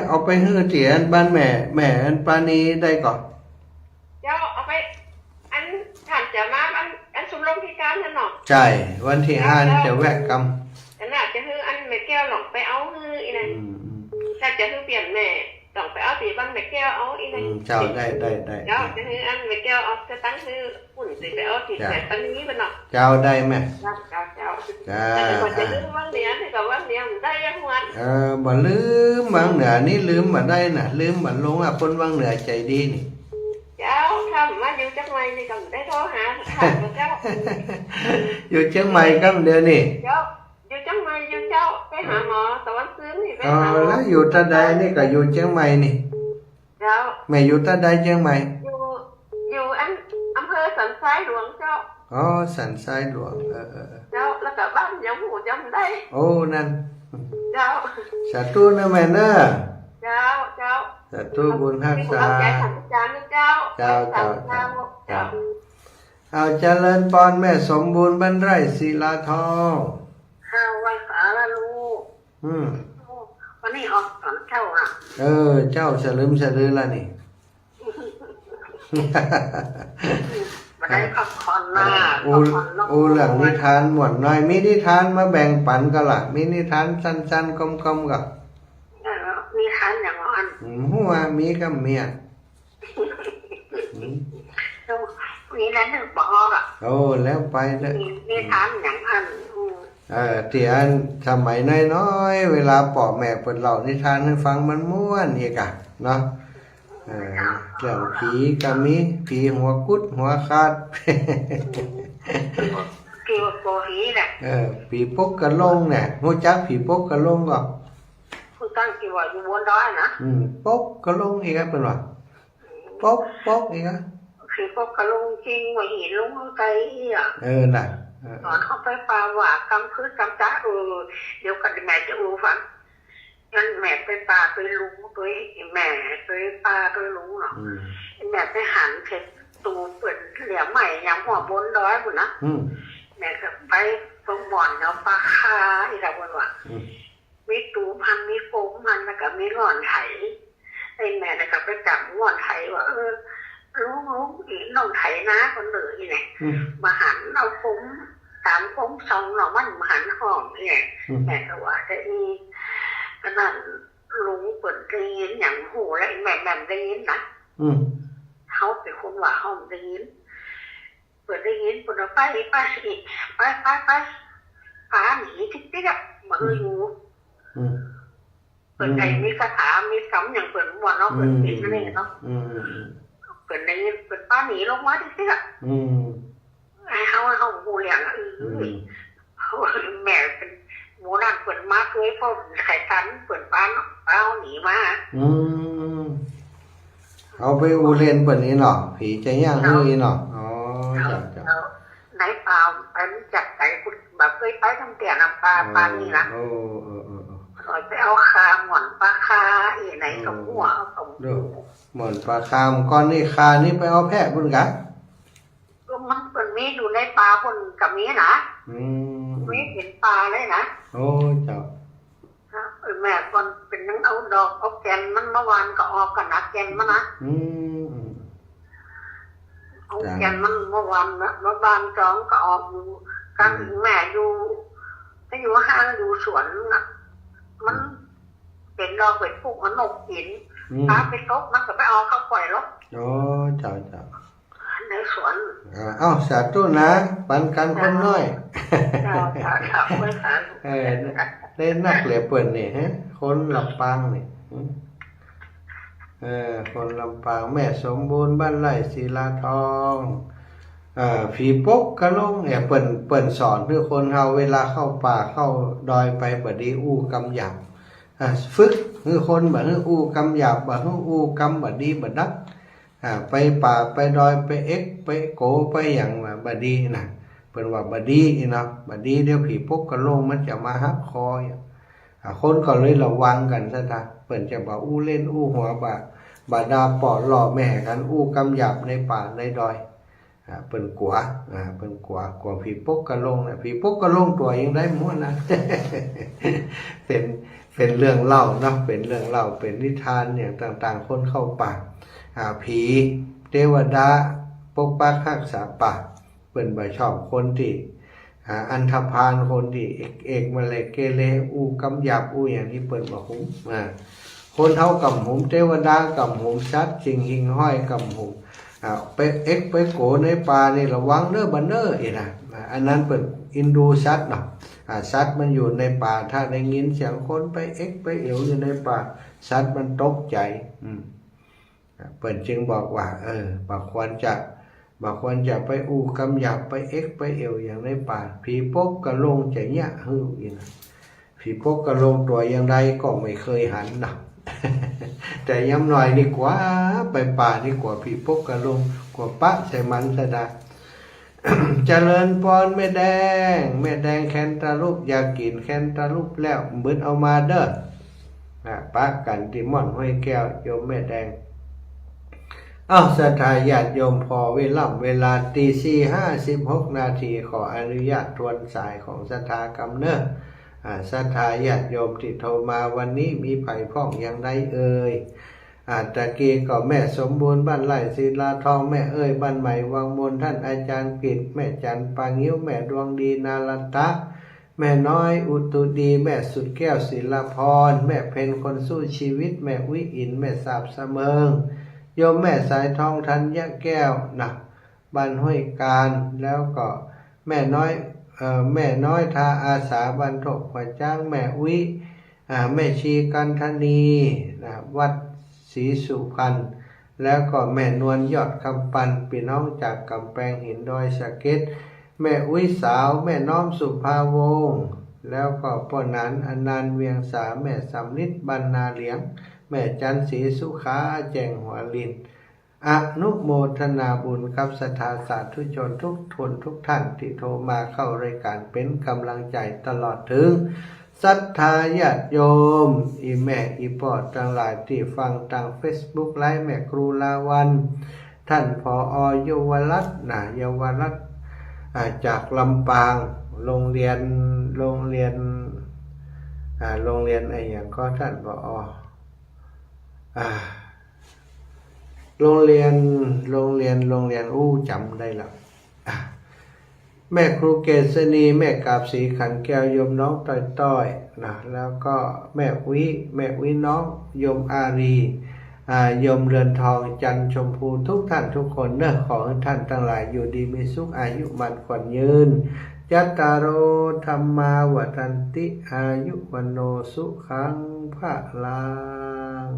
เอาไปฮื้อเตี๋ยบ้านแม่อันปานีได้ก่อน เจ้าเอาไปอันท่านจะมาอันสุรมพิการนั่นเนาะ ใช่วันที่ห้านี่จะแวะกรรม อันน่ะจะฮื้ออันแม่แก้วหลงไปเอาฮื้ออีนั่นถ้าจะฮื้อเปลี่ยนแม่หลงไปเอาตีบ้านแม่แก้วเอาอีนั่น เจ้าได้ เจ้าจะฮื้ออันแม่แก้วเอาจะตั้งฮื้อหุ่นสิไปเอาตีแต่ตั้งนี้เป็นเนาะ เจ้าได้ไหม เจ้าจ้า แต่คนจะฮื้อวันเดียวนี่ก็วันเดียวได้ยังวัน บ่ลืมบางเหนือนี่ลืมมาได้น่ะลืมมาลงคนบางเหนือใจดีนี่ เจ้าทำมาอยู่จังไรนี่ก็ได้โทรหาถามเจ้า อยู่เชียงใหม่ก็เดี๋ยวนี่ เจ้าอยู่จังไรอยู่เจ้าไปหาหมอตะวันซื้อนี่ไปหาหมอ แล้วอยู่ตาใดนี่ก็อยู่เชียงใหม่นี่ เจ้า แม่อยู่ตาใดเชียงใหม่ อยู่อำเภอ สันทรายหลวงเจ้า อ๋อสันทรายหลวงเจ้าแล้วก็บ้านยังหูจำได้ โอ้นั่น เจ้า สาธุนะแม่เนอะ เจ้าสาธุบุญรักษา ใจขันจานนะเจ้า เจ้า เจ้า เอาเจริญพรแม่สมบูรณ์บรรไร่ศิลาทอง ข้าวไว้ฝาละลูก วันนี้ออกสอนเจ้าอ่ะ เจ้าสลึมสลือละนี่ มาได้พักผ่อนหน้า อูเรื่องนิทานหมวดน้อยมีนิทานมาแบ่งปันกันละมีนิทานสั้นๆกลมๆกับ มีทานอย่างอ่อน หัวมีกับเมีย มีนั้นหนึ่งบอกอ่ะ โอ้แล้วไปเลย มีทานอย่างอัน ที่อันสมัยน้อยๆเวลาป่อแม่เปิดเล่านิทานให้ฟังมันม่วนอีกอะเนาะเรื่องผีก็มีผีหัวกุดหัวขาด เกี่ยวกับโบหีแหละ ผีปกกระลงเนี่ยรู้จักผีปกกระลงก็ คุณตั้งกี่ว่าอยู่บนดอยนะ ปกกระลงอีกครับเป็นว่าปกอีกครับ คือพวกกระลงจริงว่าหินลงไกลอ่ะ น่ะ ตอนเขาไปปลาหว่ากำคือกำจ้าเดี๋ยวกันแม่จะฟังงั้นแม่ไปปลาไปลุงไปแม่ไปปลาไปลุงเนาะแม่ไปหันเผ็ดตูเปิดเหลี่ยมใหม่ยังหัวบนดอยหมดนะแม่ก็ไปตรงบ่อนเนาะปลาคาอีกแล้วคนว่ามีตูพันมีโฟมพันแล้วก็มีง่อนไถไอ้แม่แล้วก็ไปจับง่อนไถว่าลุงอีน้องไถนะคนเหลืออีเนี่ยมาหันเอาผมสามผมสองหน่อมันมาหันห้องเนี่ยแม่ก็ว่าจะมีขนาดลุงเปิดได้ยินอย่างหูแล้วแม่ได้ยินนะเขาเป็นคนว่าห้องได้ยินเปิดได้ยินเปิดไปอีกไปพาหนีติ๊กอ่ะมาอยู่เปิดใจมีคาถามีคำอย่างเปิดว่าเนาะเปิดปิดนั่นเองเนาะเปิดได้ยินเปิดป้าหนีลงมาติ๊กอ่ะไอ้เขาหูเหลี่ยงเขาแม่เป็นหมูนั่นเปิดมาเคยพ่อไข่ตันเปิดป้าเนาะป้าหนีมาเอาไปอูเล่นเปิดนี้เนาะผีใจย่างนี่เนาะอ๋อจ้ะไหนเปล่าไปจัดใจคุณแบบเคยไปทำเตี่ยน้ำปลานี่นะไปเอาคาหมอนปลาคาอีไหนกับหัวกับหมอนปลาคามก้อนนี่คานี่ไปเอาแพะบุญกันมันเป็นมีอยู่ในปลาคนกับมีนะมีเห็นปลาเลยนะโอ้เจ้าแม่ก่อนเป็นนั่งเอาดอกเอาแกนมันเมื่อวานก็ออกกันนะแกนมันนะเอาแกนมันเมื่อวานนะเมื่อวานจ้องก็ออกอยู่กลางแม่อยู่ถ้าอยู่ห้างอยู่สวนนะมันเป็นดอกเป็นพวกมันนกหินปลาไปตกมันก็ไปเอาเข้าปล่อยรถโอ้เจ้าในสวนสาธุนะปันกันคนน้อยได้นักเหลือเปิดนี่ฮะคนลำปางนี่คนลำปางแม่สมบูรณ์บ้านไร่ศิลาทองผีปกกระลงเปิ่นสอนเพื่อคนเฮาเวลาเข้าป่าเข้าดอยไปบดีอู้กำหยาบฝึกคือคนบ่คืออู้กำหยาบบ่คืออู้กำบดีบ่ดักไปป่าไปดอยไปไปโกไปอย่างบดีนะเปิ้นว่าบดีเนาะบดีเดี๋ยวผีปกกระลงมันจะมาหักคอคนก็เลยระวังกันซะท่าเปิ้นจะบ่อู้เล่นอู้หัวบาดาปอหล่อแม่กันอู้กำหยาบในป่าในดอยเป็นกัวเป็นกัวผีปกกระลงนะผีปกกระลงตัวยังได้ม้วนนะ เป็นเรื่องเล่าเนาะเป็นเรื่องเล่าเป็นนิทานอย่างต่างๆคนเข้าป่าผีเทวดาปกปักรักษาป่าเป็นใบชอบคนที่อันธพาลคนที่เอกมาเลเกเรอู้กำหยาบอู้อย่างนี้เปิดบ่หุมคนเท่ากับหุมเทวดากับหุมชัดจริงหิงห้อยกับหุมไปไปโกในป่านี่ระวังเด้อบันเด้ออีนะอันนั้นเป็นอินดูชัดเนาะชัดมันอยู่ในป่าถ้าได้ยินเสียงคนไปไปเอวอยู่ในป่าชัดมันตกใจเปิ่นจึงบอกว่าบ่ควรจะไปอู้กำหยาบไปไปเอวอย่างในป่าผีปกกระลงจะยะฮืออีนะผีปกกระลงตัวอย่างใดก็ไม่เคยหันนะแต่ย้ำหน่อยดีกว่าไปป่าดีกว่าผีปกกระลง กว่าปะใส่มันซะดา เจริญพรแม่แดงแคนตาลูปอยากกินแคนตาลูปแล้วเบิ้นเอามาเด้อปะกันที่ม่อนห้อยแก้วโยมแม่แดงศรัทธาญาติโยมพอเวลาตี 4:56 นาทีขออนุญาตทวนสายของศรัทธากำเนิดศรัทธาญาติโยมที่โทรมาวันนี้มีไผ่พ่องอย่างไรเอ่ยตะกี้ก็แม่สมบูรณ์บ้านไร่ศิลาทองแม่เอ้ยบ้านใหม่วังมนท่านอาจารย์กิตแม่จันปางิ้วแม่ดวงดีนาลันตะแม่น้อยอุตุดีแม่สุดแก้วศิลาพรแม่เพนคนสู้ชีวิตแม่วิอินแม่สาบเสมิงโยมแม่สายทองทันยะแก้วนะบ้านห้วยการแล้วก็แม่น้อยทาอาสาบันทกหัวจ้างแม่วิแม่ชีกันธนีนะวัดศรีสุพรรณแล้วก็แม่นวลยอดคำปันพี่น้องจากกำแพงหินดอยสะเก็ดแม่อุ้ยสาวแม่น้อมสุภาวงศ์แล้วก็พ่อนันอนันต์เวียงสาแม่สำลิดบรรณาเหลียงแม่จันศรีสุขาแจงหัวลินอนุโมทนาบุญกับศรัทธาสาธุชนทุกทนทุกท่านที่โทรมาเข้ารายการเป็นกำลังใจตลอดถึงศรัทธาญาติโยมอีแม่อีปอดทั้งหลายที่ฟังทาง Facebook ไลฟ์แม่ครูลาวันท่านผอ.เยาวรัตน์จากลำปางโรงเรียนไอ้อย่างก็ท่านผอ.โรงเรียนจำได้แล้วแม่ครูเกษณีแม่กาบสีขันแก้วโยมน้องต้อยนะแล้วก็แม่วิน้องโยมอารีโยมเรือนทองจันชมพูทุกท่านทุกคนเนอะขอให้ท่านทั้งหลายอยู่ดีมีสุขอายุมันขวัญยืนยัตตาโรธรรมาวัฏันติอายุวันโนสุขังภะลัง